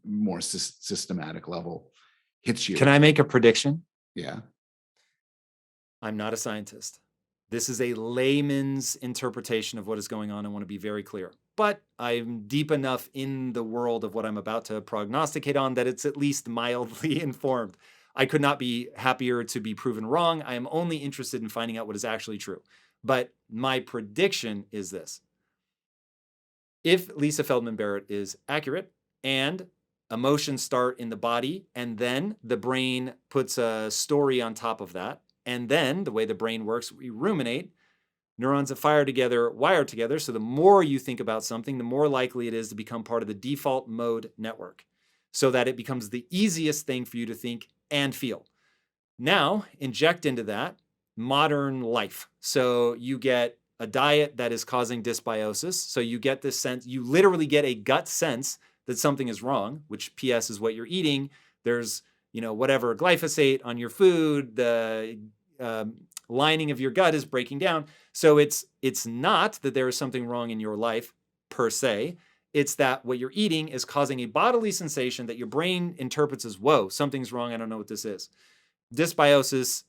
more systematic level hits you. Can I make a prediction? Yeah. I'm not a scientist. This is a layman's interpretation of what is going on. I want to be very clear. But I'm deep enough in the world of what I'm about to prognosticate on that it's at least mildly informed. I could not be happier to be proven wrong. I am only interested in finding out what is actually true. But my prediction is this. If Lisa Feldman Barrett is accurate and emotions start in the body and then the brain puts a story on top of that, and then the way the brain works, we ruminate, neurons that fire together, wire together. So the more you think about something, the more likely it is to become part of the default mode network so that it becomes the easiest thing for you to think and feel. Now, inject into that modern life. So you get a diet that is causing dysbiosis. So you get this sense, you literally get a gut sense that something is wrong, which PS is what you're eating. There's, whatever glyphosate on your food, the lining of your gut is breaking down. So it's not that there is something wrong in your life per se. It's that what you're eating is causing a bodily sensation that your brain interprets as, whoa, something's wrong. I don't know what this is. Dysbiosis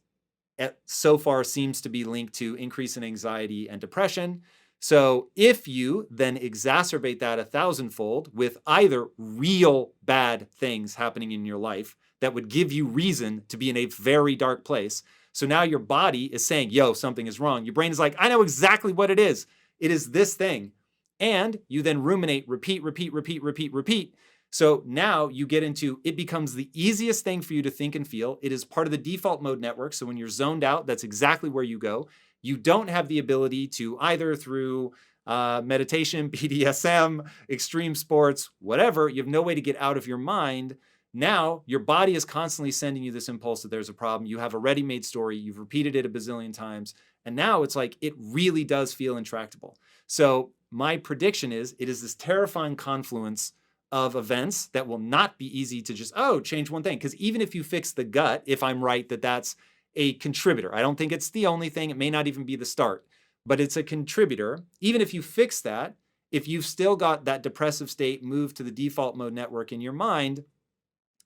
so far seems to be linked to increase in anxiety and depression. So if you then exacerbate that 1,000-fold with either real bad things happening in your life that would give you reason to be in a very dark place. So now your body is saying, yo, something is wrong. Your brain is like, I know exactly what it is. It is this thing. And you then ruminate, repeat. So now you get into, it becomes the easiest thing for you to think and feel. It is part of the default mode network. So when you're zoned out, that's exactly where you go. You don't have the ability to either through meditation, BDSM, extreme sports, whatever, you have no way to get out of your mind. Now your body is constantly sending you this impulse that there's a problem. You have a ready-made story. You've repeated it a bazillion times. And now it's like, it really does feel intractable. So my prediction is it is this terrifying confluence of events that will not be easy to just, change one thing. Because even if you fix the gut, if I'm right that that's a contributor, I don't think it's the only thing. It may not even be the start, but it's a contributor. Even if you fix that, if you've still got that depressive state moved to the default mode network in your mind,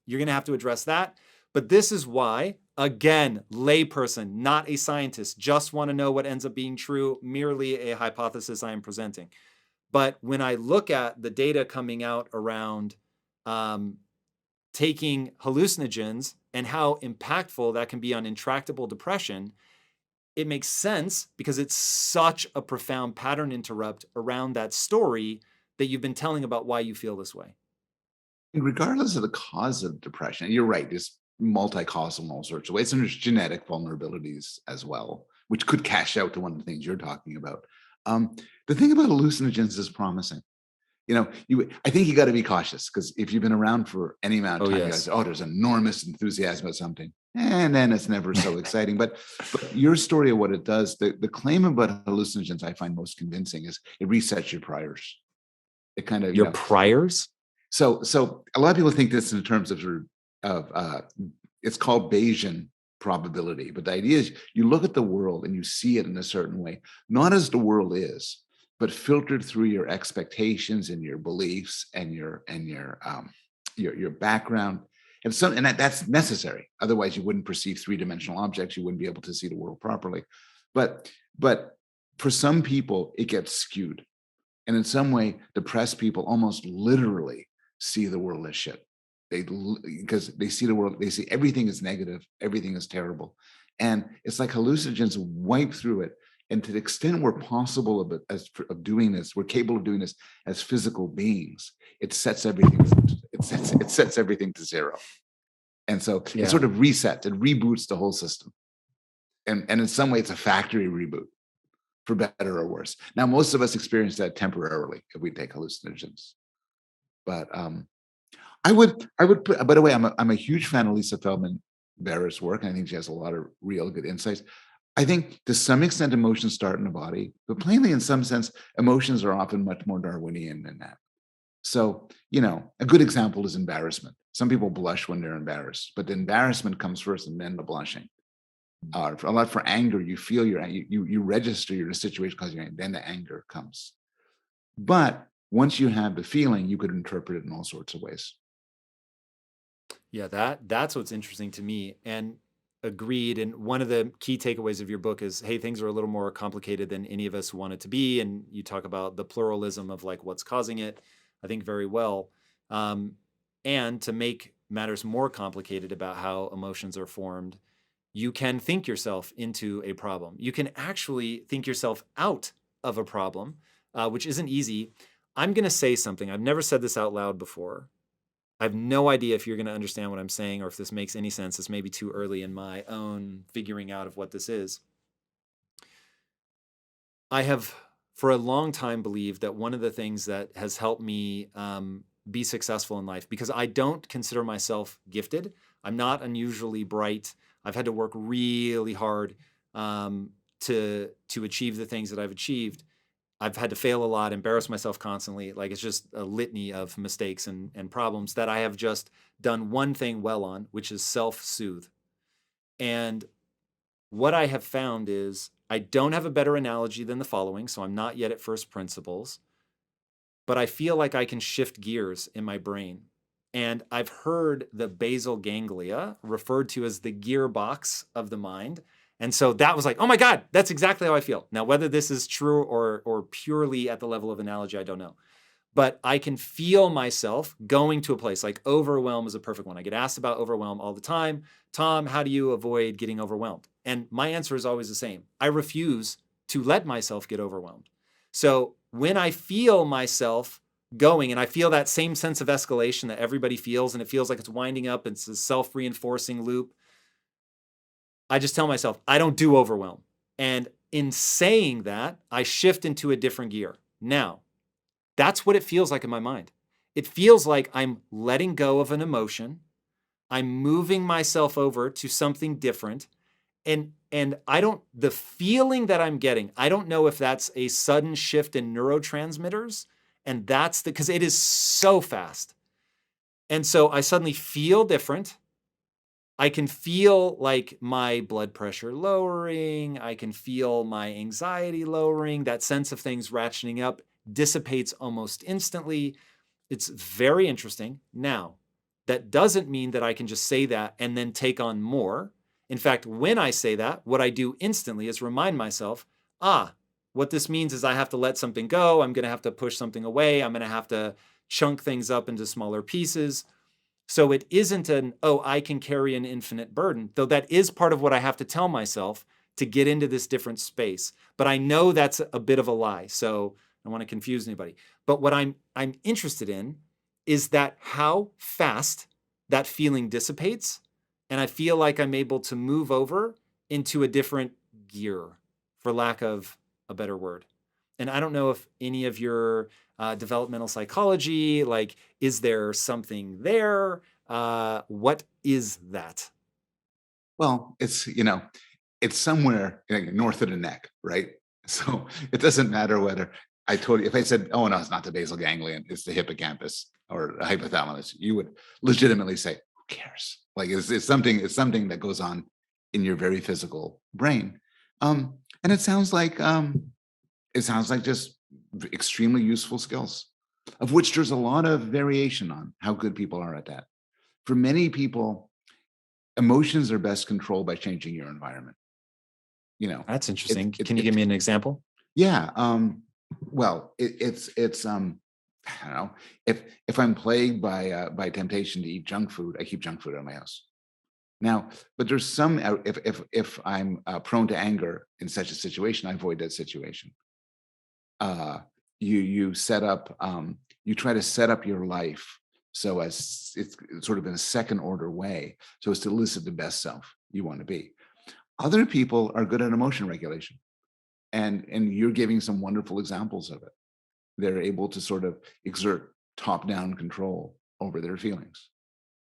you're going to have to address that. But this is why, again, layperson, not a scientist, just want to know what ends up being true, merely a hypothesis I am presenting. But when I look at the data coming out around taking hallucinogens and how impactful that can be on intractable depression, it makes sense because it's such a profound pattern interrupt around that story that you've been telling about why you feel this way. And regardless of the cause of depression, you're right, it's multi-causal in all sorts of ways. And there's genetic vulnerabilities as well, which could cash out to one of the things you're talking about. The thing about hallucinogens is promising. I think you got to be cautious, because if you've been around for any amount of time, you guys, there's enormous enthusiasm about something, and then it's never so exciting. But your story of what it does, the claim about hallucinogens I find most convincing is it resets your priors. It kind of your priors. So a lot of people think this in terms of it's called Bayesian probability, but the idea is you look at the world and you see it in a certain way, not as the world is, but filtered through your expectations and your beliefs and your background, and that's necessary. Otherwise, you wouldn't perceive three-dimensional objects. You wouldn't be able to see the world properly. But for some people, it gets skewed, and in some way, depressed people almost literally see the world as shit. Because they see the world, they see everything is negative, everything is terrible, and it's like hallucinogens wipe through it. And to the extent we're possible of doing this, we're capable of doing this as physical beings. It sets everything. It sets everything to zero, and so it sort of resets. It reboots the whole system, and in some way, it's a factory reboot, for better or worse. Now, most of us experience that temporarily if we take hallucinogens, but I would put. By the way, I'm a huge fan of Lisa Feldman Barrett's work, and I think she has a lot of real good insights. I think to some extent emotions start in the body, but plainly in some sense, emotions are often much more Darwinian than that. So, a good example is embarrassment. Some people blush when they're embarrassed, but the embarrassment comes first and then the blushing. A lot for anger, you feel you register you're in a situation because then the anger comes. But once you have the feeling, you could interpret it in all sorts of ways. Yeah, that's what's interesting to me. And agreed. And one of the key takeaways of your book is, hey, things are a little more complicated than any of us want it to be. And you talk about the pluralism of like what's causing it, I think very well. And to make matters more complicated about how emotions are formed, you can think yourself into a problem. You can actually think yourself out of a problem, which isn't easy. I'm going to say something. I've never said this out loud before. I have no idea if you're going to understand what I'm saying or if this makes any sense. It's maybe too early in my own figuring out of what this is. I have for a long time believed that one of the things that has helped me be successful in life, because I don't consider myself gifted. I'm not unusually bright. I've had to work really hard to achieve the things that I've achieved. I've had to fail a lot, embarrass myself constantly. Like it's just a litany of mistakes and problems that I have just done one thing well on, which is self-soothe. And what I have found is I don't have a better analogy than the following, so I'm not yet at first principles, but I feel like I can shift gears in my brain. And I've heard the basal ganglia referred to as the gearbox of the mind. And so that was like, oh my God, that's exactly how I feel. Now, whether this is true or purely at the level of analogy, I don't know. But I can feel myself going to a place like overwhelm is a perfect one. I get asked about overwhelm all the time. Tom, how do you avoid getting overwhelmed? And my answer is always the same. I refuse to let myself get overwhelmed. So when I feel myself going and I feel that same sense of escalation that everybody feels, and it feels like it's winding up, it's a self-reinforcing loop, I just tell myself, I don't do overwhelm. And in saying that, I shift into a different gear. Now, that's what it feels like in my mind. It feels like I'm letting go of an emotion. I'm moving myself over to something different. And And the feeling that I'm getting, I don't know if that's a sudden shift in neurotransmitters. And because it is so fast. And so I suddenly feel different. I can feel like my blood pressure lowering. I can feel my anxiety lowering. That sense of things ratcheting up dissipates almost instantly. It's very interesting. Now, that doesn't mean that I can just say that and then take on more. In fact, when I say that, what I do instantly is remind myself, what this means is I have to let something go. I'm going to have to push something away. I'm going to have to chunk things up into smaller pieces. So it isn't I can carry an infinite burden, though that is part of what I have to tell myself to get into this different space. But I know that's a bit of a lie, so I don't want to confuse anybody. But what I'm interested in is that how fast that feeling dissipates, and I feel like I'm able to move over into a different gear, for lack of a better word. And I don't know if any of your developmental psychology, like, is there something there? What is that? Well, it's somewhere north of the neck, right? So it doesn't matter whether if I said, oh no, it's not the basal ganglion, it's the hippocampus or the hypothalamus, you would legitimately say, who cares? Like it's something that goes on in your very physical brain. And it sounds like just extremely useful skills, of which there's a lot of variation on how good people are at that. For many people, emotions are best controlled by changing your environment. That's interesting. Can you give me an example? Yeah. Well, it's I don't know, if I'm plagued by temptation to eat junk food, I keep junk food out of my house. Now, but there's some if I'm prone to anger in such a situation, I avoid that situation. You set up you try to set up your life so as it's sort of in a second order way, so as to elicit the best self you want to be. Other people are good at emotion regulation, and you're giving some wonderful examples of it. They're able to sort of exert top-down control over their feelings,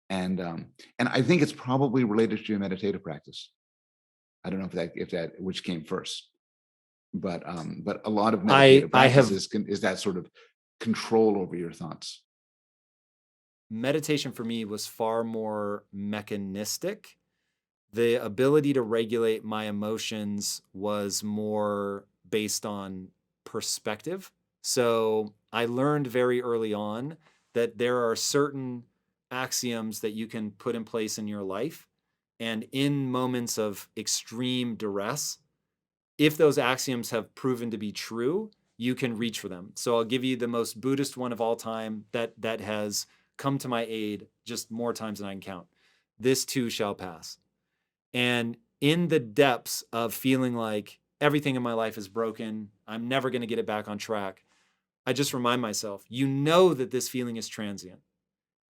and I think it's probably related to your meditative practice. I don't know if that which came first, but a lot of meditative practices is that sort of control over your thoughts. Meditation for me was far more mechanistic. The ability to regulate my emotions was more based on perspective. So I learned very early on that there are certain axioms that you can put in place in your life. And in moments of extreme duress, if those axioms have proven to be true, you can reach for them. So I'll give you the most Buddhist one of all time that has come to my aid just more times than I can count. This too shall pass. And in the depths of feeling like everything in my life is broken, I'm never going to get it back on track, I just remind myself, that this feeling is transient.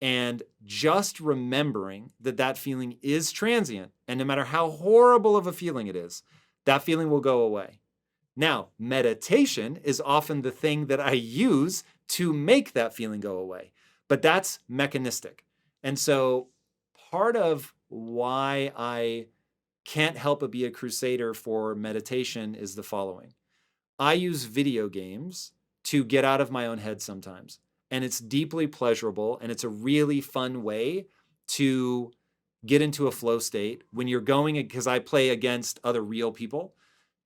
And just remembering that feeling is transient, and no matter how horrible of a feeling it is, that feeling will go away. Now, meditation is often the thing that I use to make that feeling go away, but that's mechanistic. And so part of why I can't help but be a crusader for meditation is the following. I use video games to get out of my own head sometimes, and it's deeply pleasurable, and it's a really fun way to get into a flow state when you're going, because I play against other real people,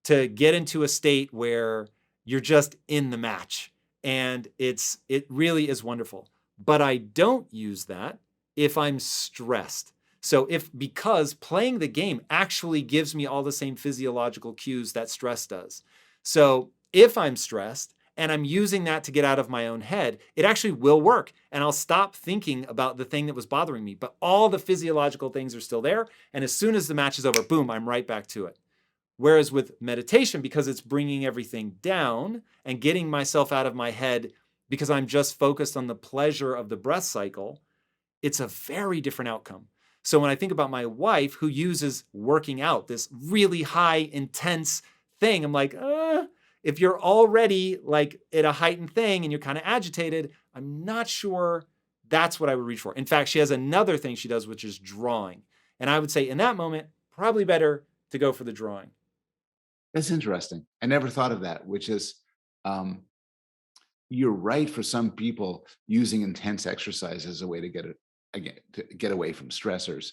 to get into a state where you're just in the match, and it really is wonderful. But I don't use that if I'm stressed. So because playing the game actually gives me all the same physiological cues that stress does. So if I'm stressed and I'm using that to get out of my own head, it actually will work. And I'll stop thinking about the thing that was bothering me. But all the physiological things are still there. And as soon as the match is over, boom, I'm right back to it. Whereas with meditation, because it's bringing everything down and getting myself out of my head because I'm just focused on the pleasure of the breath cycle, it's a very different outcome. So when I think about my wife who uses working out, this really high, intense thing, I'm like, if you're already like at a heightened thing and you're kind of agitated, I'm not sure that's what I would reach for. In fact, she has another thing she does, which is drawing. And I would say in that moment, probably better to go for the drawing. That's interesting. I never thought of that, which is, um, you're right. For some people, using intense exercise as a way to get away from stressors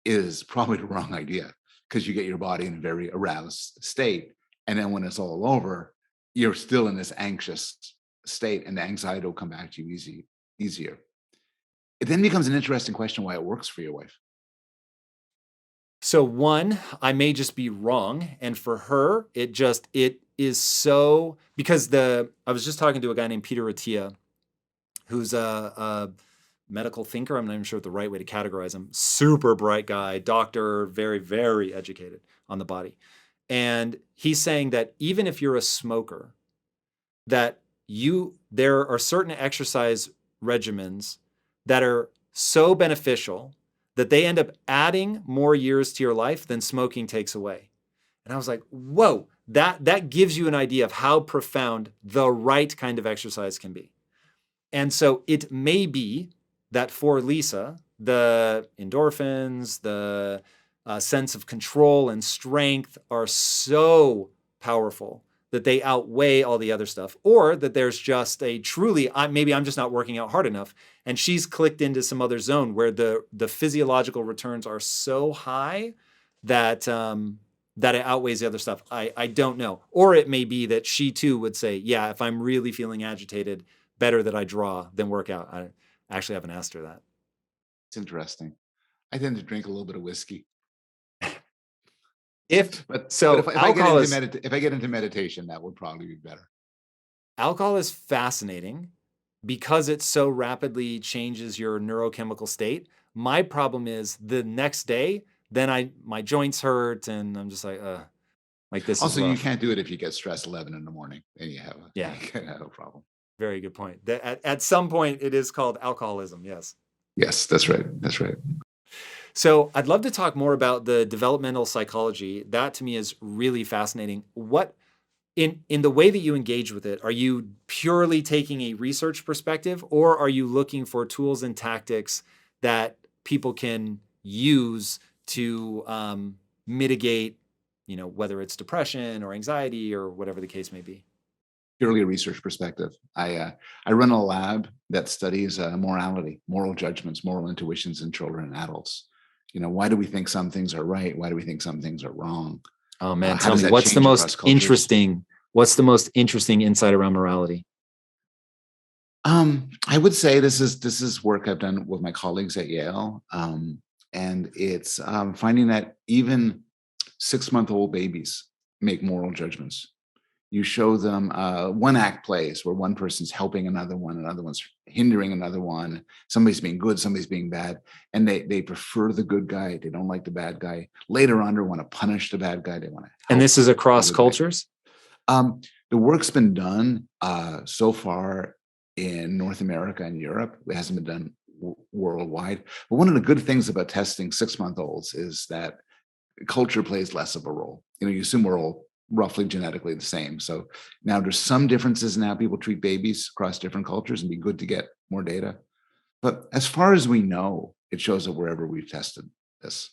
is probably the wrong idea, because you get your body in a very aroused state, and then when it's all over, you're still in this anxious state, and the anxiety will come back to you easier. It then becomes an interesting question why it works for your wife. So one, I may just be wrong, and for her, it is so because the I was just talking to a guy named Peter Attia, who's a medical thinker. I'm not even sure what the right way to categorize him. Super bright guy, doctor, very, very educated on the body. And he's saying that even if you're a smoker, that there are certain exercise regimens that are so beneficial that they end up adding more years to your life than smoking takes away. And I was like, whoa, that gives you an idea of how profound the right kind of exercise can be. And so it may be that for Lisa, the endorphins, the sense of control and strength are so powerful that they outweigh all the other stuff, or that there's just a truly, maybe I'm just not working out hard enough, and she's clicked into some other zone where the physiological returns are so high that that it outweighs the other stuff. I don't know. Or it may be that she too would say, yeah, if I'm really feeling agitated, better that I draw than work out. I actually haven't asked her that. It's interesting. I tend to drink a little bit of whiskey, If but so, alcohol is if I get into meditation, that would probably be better. alcohol is fascinating because it so rapidly changes your neurochemical state. My problem is the next day, then my joints hurt and I'm just like this is Also, you rough. can't do it if you get stressed 11 in the morning, and you have Yeah, you can have a problem. very good point. At some point, it is called alcoholism. Yes. Yes, that's right. That's right. So I'd love to talk more about the developmental psychology. That to me is really fascinating. What in the way that you engage with it, are you purely taking a research perspective, or are you looking for tools and tactics that people can use to mitigate, whether it's depression or anxiety or whatever the case may be? Purely a research perspective. I run a lab that studies morality, moral judgments, moral intuitions in children and adults. Why do we think some things are right? Why do we think some things are wrong? Oh man, How tell does me that change across cultures? what's the most interesting insight around morality? I would say this is work I've done with my colleagues at Yale, and it's finding that even 6-month-old babies make moral judgments. You show them one act plays where one person's helping another one's hindering another one. Somebody's being good, somebody's being bad, and they prefer the good guy. They don't like the bad guy. Later on, they want to punish the bad guy. They want to And help this is the across good guy. cultures? The work's been done so far in North America and Europe. It hasn't been done worldwide. But one of the good things about testing 6-month-olds is that culture plays less of a role. You assume we're all roughly genetically the same. So now there's some differences in how people treat babies across different cultures, and be good to get more data. But as far as we know, it shows up wherever we've tested this.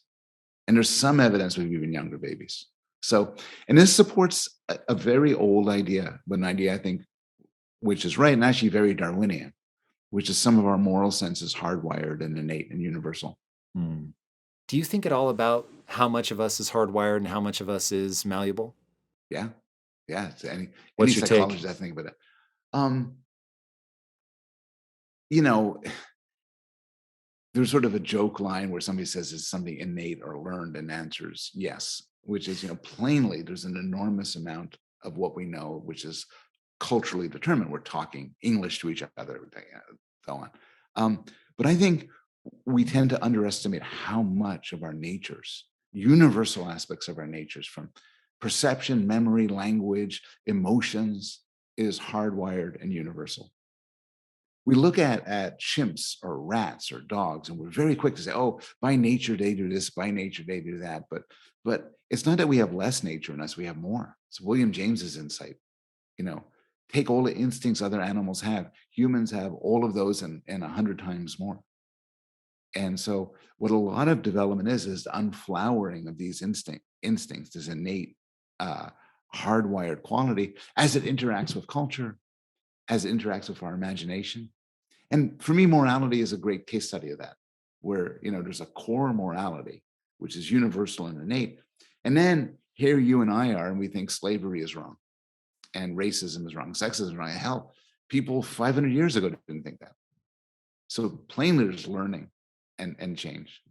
And there's some evidence with even younger babies. So, and this supports a very old idea, but an idea I think which is right and actually very Darwinian, which is some of our moral sense is hardwired and innate and universal. Hmm. Do you think at all about how much of us is hardwired and how much of us is malleable? Yeah. Yeah. It's any What's your take? psychologist I think about it. Um, you know, there's sort of a joke line where somebody says is something innate or learned, and answers yes, which is, plainly there's an enormous amount of what we know, which is culturally determined. We're talking English to each other, so on. But I think we tend to underestimate how much of our natures, universal aspects of our natures, from perception, memory, language, emotions, is hardwired and universal. We look at chimps or rats or dogs, and we're very quick to say, oh, by nature they do this, by nature they do that. But it's not that we have less nature in us, we have more. It's William James's insight. you know Take all the instincts other animals have, humans have all of those, and 100 times more. And so what a lot of development is the unflowering of these instincts, this innate, uh, hardwired quality as it interacts with culture, as it interacts with our imagination. And for me, morality is a great case study of that, where there's a core morality, which is universal and innate. And then here you and I are, and we think slavery is wrong and racism is wrong, sexism is wrong. Hell, people 500 years ago didn't think that. So plainly there's learning and change.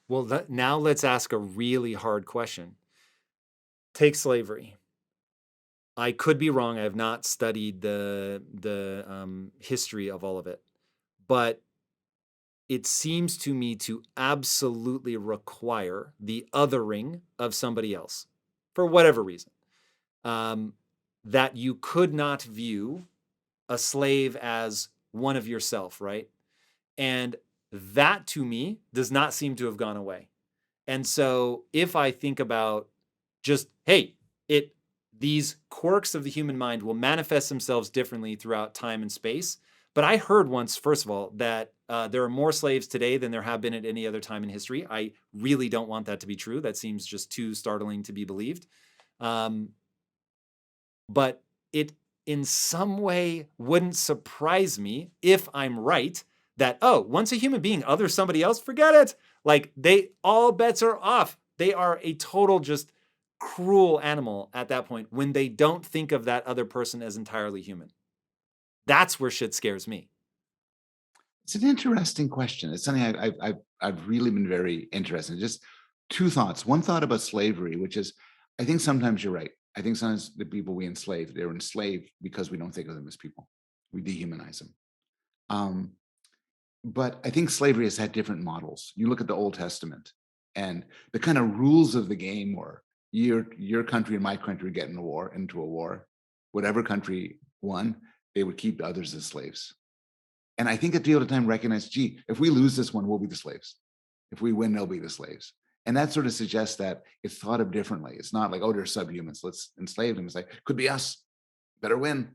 Well, now let's ask a really hard question. Take slavery. I could be wrong. I have not studied the history of all of it, but it seems to me to absolutely require the othering of somebody else for whatever reason. Um, that you could not view a slave as one of yourself, right? And that to me does not seem to have gone away. And so if I think about just, hey, it these quirks of the human mind will manifest themselves differently throughout time and space. But I heard once, first of all, that there are more slaves today than there have been at any other time in history. I really don't want that to be true. That seems just too startling to be believed. Um, but it in some way wouldn't surprise me if I'm right that, oh, once a human being others somebody else, forget it. Like all bets are off. They are a total just cruel animal at that point when they don't think of that other person as entirely human. That's where shit scares me. It's an interesting question. It's something I've really been very interested in. Just two thoughts. One thought about slavery, which is, I think sometimes you're right. I think sometimes the people we enslave, they're enslaved because we don't think of them as people. We dehumanize them. Um, but I think slavery has had different models. You look at the Old Testament, and the kind of rules of the game were your country and my country get into a war. Whatever country won, they would keep others as slaves. And I think that people at the time recognized, gee, if we lose this one, we'll be the slaves. If we win, they'll be the slaves. And that sort of suggests that it's thought of differently. It's not like, oh, they're subhumans, let's enslave them. It's like, could be us, better win.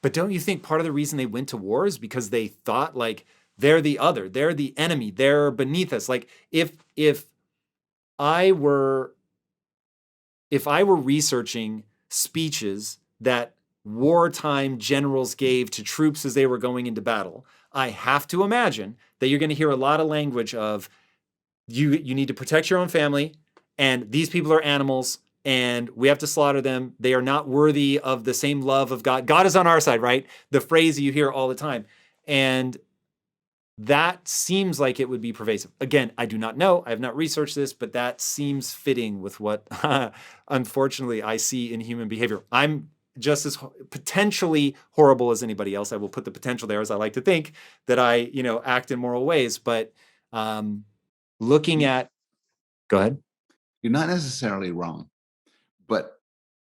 But don't you think part of the reason they went to war is because they thought like they're the other, they're the enemy, they're beneath us? Like if I were if I were researching speeches that wartime generals gave to troops as they were going into battle, I have to imagine that you're going to hear a lot of language of you need to protect your own family, and these people are animals and we have to slaughter them. They are not worthy of the same love of God. God is on our side, right? The phrase you hear all the time. And that seems like it would be pervasive. Again, I do not know. I have not researched this, but that seems fitting with what, unfortunately, I see in human behavior. I'm just as potentially horrible as anybody else. I will put the potential there, as I like to think that I, act in moral ways. But looking You- at, go ahead. You're not necessarily wrong, but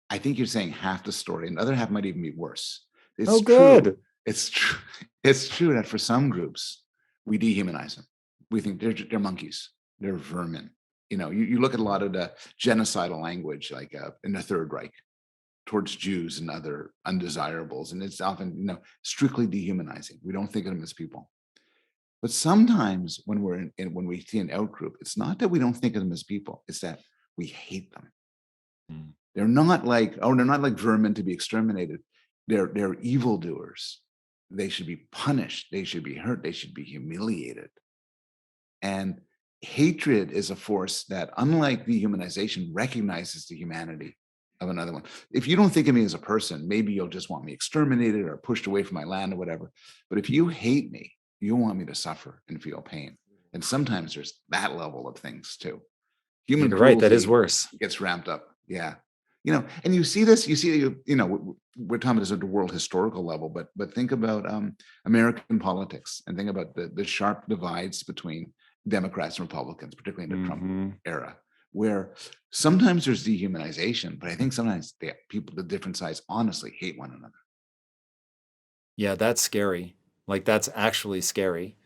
I think you're saying half the story, and the other half might even be worse. Oh, It's true. good. It's true. It's true that for some groups, we dehumanize them. We think they're monkeys, they're vermin. You look at a lot of the genocidal language, like in the Third Reich, towards Jews and other undesirables, and it's often strictly dehumanizing. We don't think of them as people. But sometimes when when we see an out group, it's not that we don't think of them as people; it's that we hate them. Mm. They're not like vermin to be exterminated. They're evildoers. They should be punished. They should be hurt. They should be humiliated. And hatred is a force that, unlike dehumanization, recognizes the humanity of another one. If you don't think of me as a person, maybe you'll just want me exterminated or pushed away from my land or whatever. But if you hate me, you want me to suffer and feel pain. And sometimes there's that level of things too. Human You're right. That is cruelty worse. gets ramped up. Yeah. And you see this, we're talking about this at the world historical level, but think about American politics and think about the sharp divides between Democrats and Republicans, particularly in the Trump Mm-hmm. era, where sometimes there's dehumanization, but I think sometimes the different sides honestly hate one another. Yeah, that's scary. Like that's actually scary.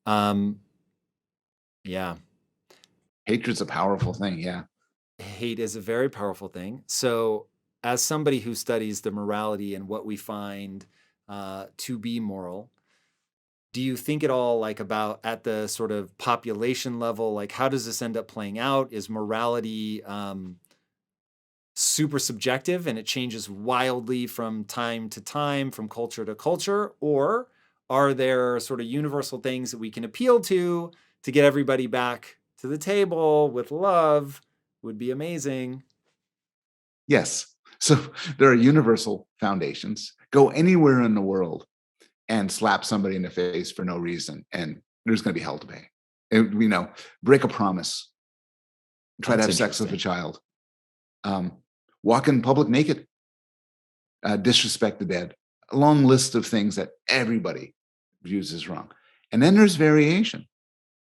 Um, yeah. Hatred's a powerful thing. Yeah. Hate is a very powerful thing. So, as somebody who studies the morality and what we find to be moral, do you think at all like about at the sort of population level? Like, how does this end up playing out? Is morality super subjective and it changes wildly from time to time, from culture to culture? Or are there sort of universal things that we can appeal to get everybody back to the table with love? Would be amazing. Yes. So there are universal foundations. Go anywhere in the world and slap somebody in the face for no reason, and there's going to be hell to pay. And, break a promise, try to That's have sex with a interesting. child, um, walk in public naked, disrespect the dead. A long list of things that everybody views as wrong. And then there's variation.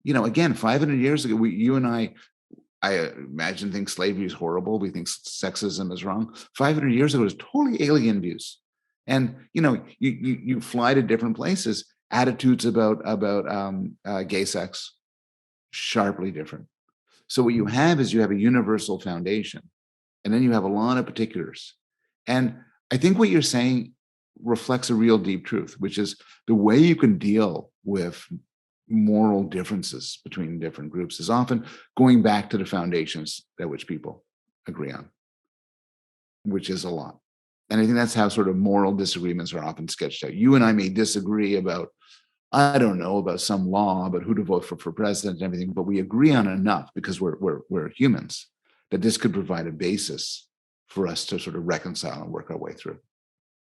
Again, 500 years ago, you and I imagine think slavery is horrible. We think sexism is wrong. 500 years ago, it was totally alien views. And you fly to different places. Attitudes about gay sex sharply different. So what you have is you have a universal foundation, and then you have a lot of particulars. And I think what you're saying reflects a real deep truth, which is the way you can deal with moral differences between different groups is often going back to the foundations at which people agree on, which is a lot. And I think that's how sort of moral disagreements are often sketched out. You and I may disagree about, I don't know, about some law, about who to vote for president and everything, but we agree on enough because we're humans that this could provide a basis for us to sort of reconcile and work our way through.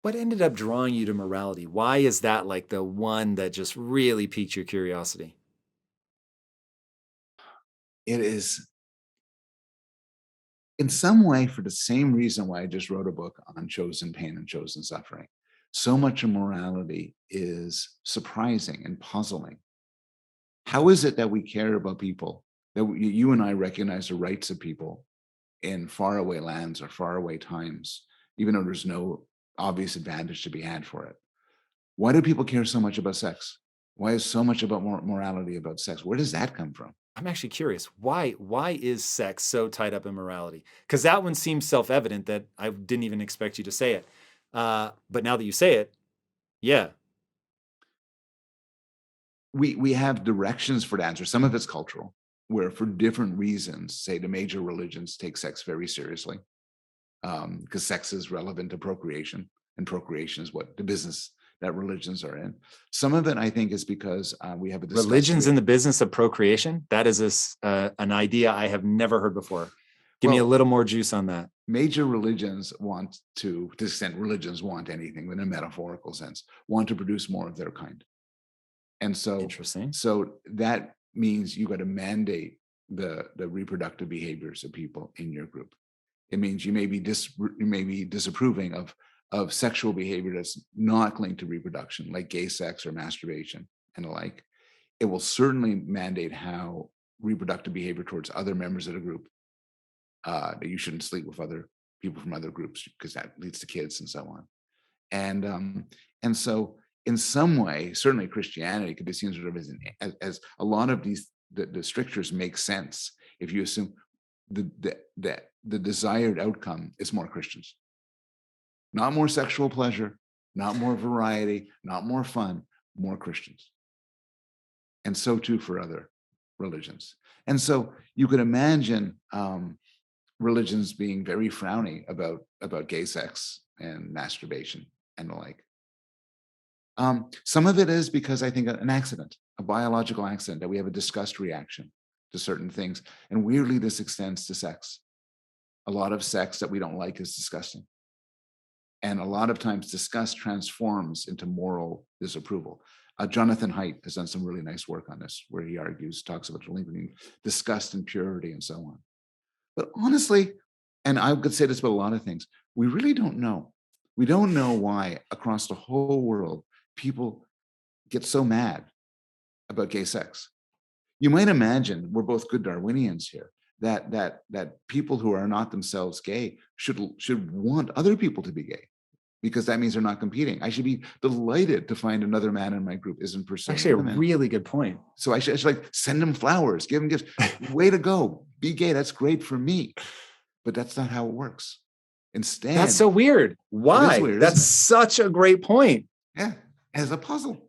What ended up drawing you to morality? Why is that like the one that just really piqued your curiosity? It is in some way for the same reason why I just wrote a book on chosen pain and chosen suffering. So much of morality is surprising and puzzling. How is it that we care about people, that you and I recognize the rights of people in faraway lands or faraway times, even though there's no obvious advantage to be had for it? Why do people care so much about sex? Why is so much about morality about sex? Where does that come from? I'm actually curious. Why is sex so tied up in morality? Because that one seems self-evident that I didn't even expect you to say it. But now that you say it, yeah. We have directions for the answer. Some of it's cultural, where for different reasons, say the major religions take sex very seriously, because sex is relevant to procreation, and procreation is what the business that religions are in. Some of it, I think, is because we have a disgust Religion's with, in the business of procreation. That is an idea I have never heard before. Give me a well, little more juice on that. major religions want to the extent religions want anything in a metaphorical sense, want to produce more of their kind. And so, Interesting. so that means you got to mandate the reproductive behaviors of people in your group. It means you may be disapproving of sexual behavior that's not linked to reproduction, like gay sex or masturbation and the like. It will certainly mandate how reproductive behavior towards other members of the group, that you shouldn't sleep with other people from other groups because that leads to kids and so on. And so in some way, certainly Christianity could be seen sort of as a lot of the strictures make sense if you assume the desired outcome is more Christians, not more sexual pleasure, not more variety, not more fun, more Christians. And so too for other religions. And so you could imagine religions being very frowny about gay sex and masturbation and the like. Some of it is because I think an accident, a biological accident, that we have a disgust reaction to certain things. And weirdly, this extends to sex. A lot of sex that we don't like is disgusting. And a lot of times disgust transforms into moral disapproval. Jonathan Haidt has done some really nice work on this, where he talks about the link between disgust and purity and so on. But honestly, and I could say this about a lot of things, we really don't know. We don't know why across the whole world people get so mad about gay sex. You might imagine, we're both good Darwinians here, that people who are not themselves gay should want other people to be gay, because that means they're not competing. I should be delighted to find another man in my group isn't pursuing Actually, a women. really good point. So I should like send him flowers, give him gifts. Way to go. Be gay. That's great for me. But that's not how it works. Instead, That's so weird. it is Why? weird, That's isn't it? such a great point. Yeah, as a puzzle.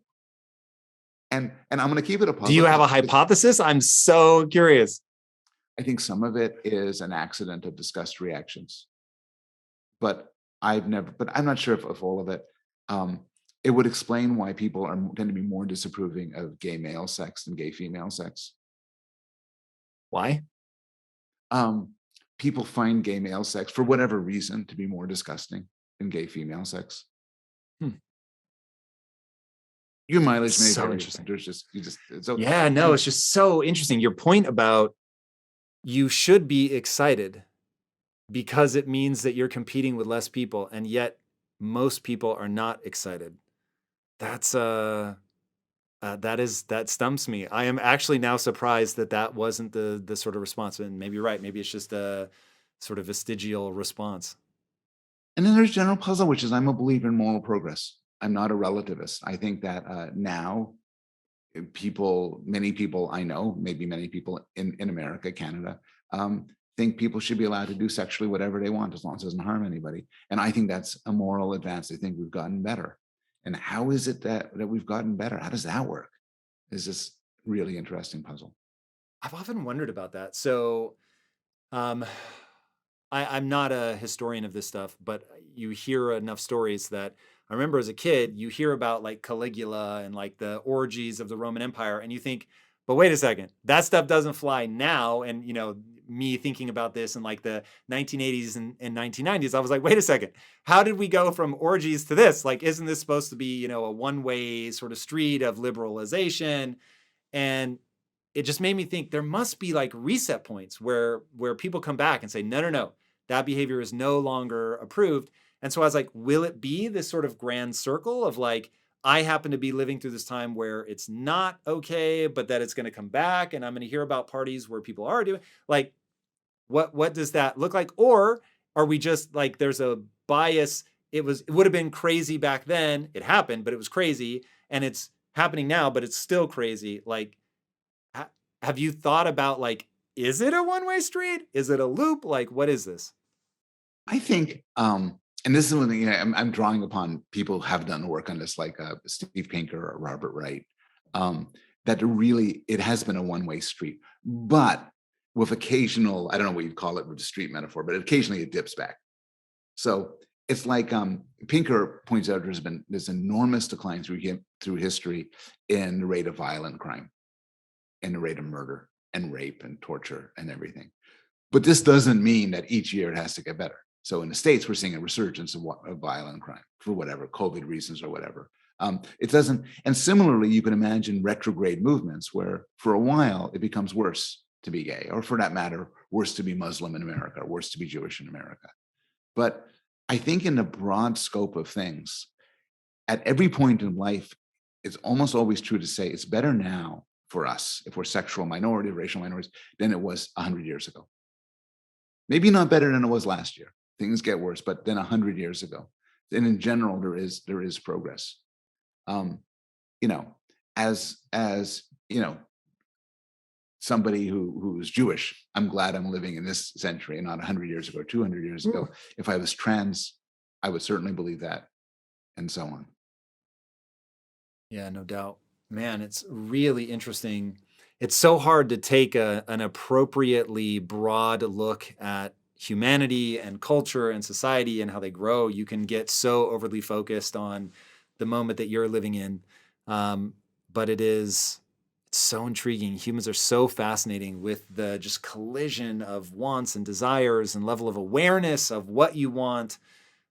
And I'm going to keep it a Do puzzle you have a because hypothesis? I'm so curious. I think some of it is an accident of disgust reactions, but I'm not sure if all of it. Um, it would explain why people tend to be more disapproving of gay male sex than gay female sex. Why? Um, People find gay male sex for whatever reason to be more disgusting than gay female sex. Hmm. Your mileage may So vary, but interesting. there's just you just so Yeah, no, anyway. it's just so interesting. Your point about you should be excited because it means that you're competing with less people, and yet most people are not excited. That's that stumps me. I am actually now surprised that that wasn't the sort of response. And maybe you're right. Maybe it's just a sort of vestigial response. And then there's general puzzle, which is I'm a believer in moral progress. I'm not a relativist. I think that now many people I know, maybe many people in America, Canada, think people should be allowed to do sexually whatever they want as long as it doesn't harm anybody. And I think that's a moral advance. I think we've gotten better. And how is it that we've gotten better? How does that work? Is this really interesting puzzle? I've often wondered about that. So um, I'm not a historian of this stuff, but you hear enough stories that I remember as a kid, you hear about like Caligula and like the orgies of the Roman Empire, and you think, but wait a second, that stuff doesn't fly now. And me thinking about this in like the 1980s and 1990s, I was like, wait a second, how did we go from orgies to this? Like, isn't this supposed to be, a one-way sort of street of liberalization? And it just made me think there must be like reset points where people come back and say, no, no, no, that behavior is no longer approved. And so I was like, will it be this sort of grand circle of like, I happen to be living through this time where it's not okay, but that it's going to come back, and I'm going to hear about parties where people are doing like, what does that look like? Or are we just like, there's a bias? It would have been crazy back then. It happened, but it was crazy, and it's happening now, but it's still crazy. Like, have you thought about like, is it a one-way street? Is it a loop? Like, what is this? I think, and this is one thing I'm drawing upon people who have done work on this, like Steve Pinker or Robert Wright, that really it has been a one-way street, but with occasional, I don't know what you'd call it with the street metaphor, but occasionally it dips back. So it's like Pinker points out there's been this enormous decline through history in the rate of violent crime, and the rate of murder and rape and torture and everything. But this doesn't mean that each year it has to get better. So in the States, we're seeing a resurgence of violent crime for whatever, COVID reasons or whatever. It doesn't, and similarly, you can imagine retrograde movements where for a while it becomes worse to be gay, or for that matter, worse to be Muslim in America, or worse to be Jewish in America. But I think in the broad scope of things, at every point in life, it's almost always true to say it's better now for us, if we're sexual minority, racial minorities, than it was 100 years ago. Maybe not better than it was last year. Things get worse, but then 100 years ago. And in general, there is progress. Um, you know, as somebody who's Jewish, I'm glad I'm living in this century and not 100 years ago or 200 years ago. If I was trans, I would certainly believe that, and so on. Yeah, no doubt. Man, it's really interesting. It's so hard to take an appropriately broad look at humanity and culture and society and how they grow. You can get so overly focused on the moment that you're living in. Um, but it's so intriguing. Humans are so fascinating with the just collision of wants and desires and level of awareness of what you want.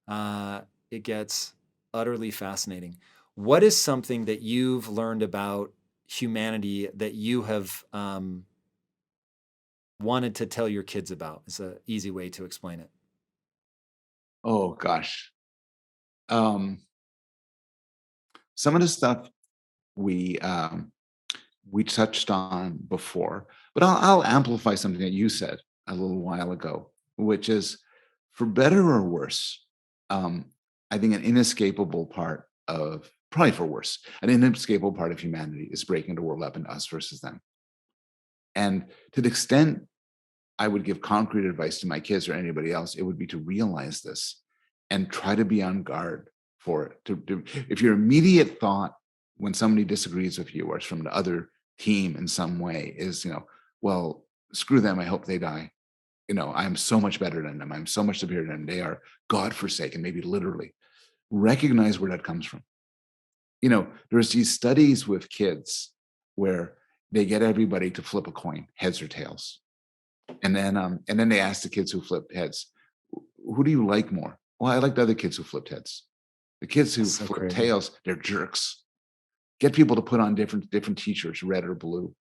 It gets utterly fascinating. What is something that you've learned about humanity that you have wanted to tell your kids about? It's an easy way to explain it. Oh gosh. Um, some of the stuff we we touched on before, but I'll amplify something that you said a little while ago, which is for better or worse, um, I think an inescapable part of, probably for worse, an inescapable part of humanity is breaking the world up into us versus them. And to the extent I would give concrete advice to my kids or anybody else, it would be to realize this and try to be on guard for it. If your immediate thought when somebody disagrees with you or is from the other team in some way is, well, screw them. I hope they die. I'm so much better than them. I'm so much superior than them. They are God forsaken, maybe literally. Recognize where that comes from. There's these studies with kids where they get everybody to flip a coin, heads or tails. And then they ask the kids who flipped heads, who do you like more? Well, I like the other kids who flipped heads. The kids who That's so flip crazy. tails, they're jerks. Get people to put on different t-shirts, red or blue,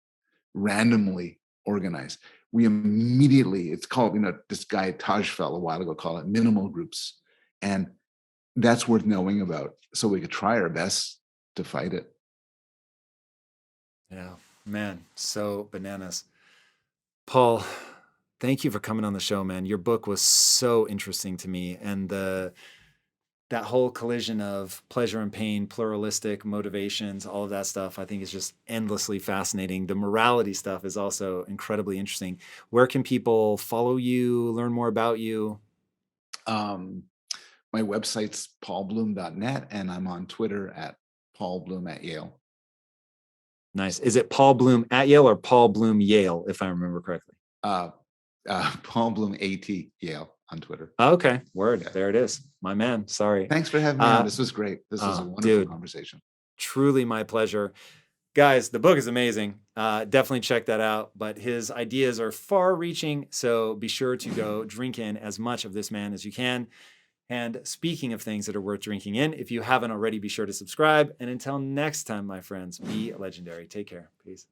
randomly organized. We immediately, it's called, this guy Tajfel a while ago called it minimal groups. And that's worth knowing about so we could try our best to fight it. Yeah, man, so bananas. Paul, thank you for coming on the show, man. Your book was so interesting to me, and that whole collision of pleasure and pain, pluralistic motivations, all of that stuff, I think is just endlessly fascinating. The morality stuff is also incredibly interesting. Where can people follow you, learn more about you? Um, my website's paulbloom.net, and I'm on Twitter at paulbloom@Yale. Nice. Is it Paul Bloom at Yale or Paul Bloom Yale, if I remember correctly? Paul Bloom AT Yale on Twitter. Okay, word. Yeah. There it is. My man. Sorry. Thanks for having me on. This was great. This was a wonderful dude, conversation. truly my pleasure. Guys, the book is amazing. Definitely check that out. But his ideas are far reaching. So be sure to go drink in as much of this man as you can. And speaking of things that are worth drinking in, if you haven't already, be sure to subscribe. And until next time, my friends, be legendary. Take care. Peace.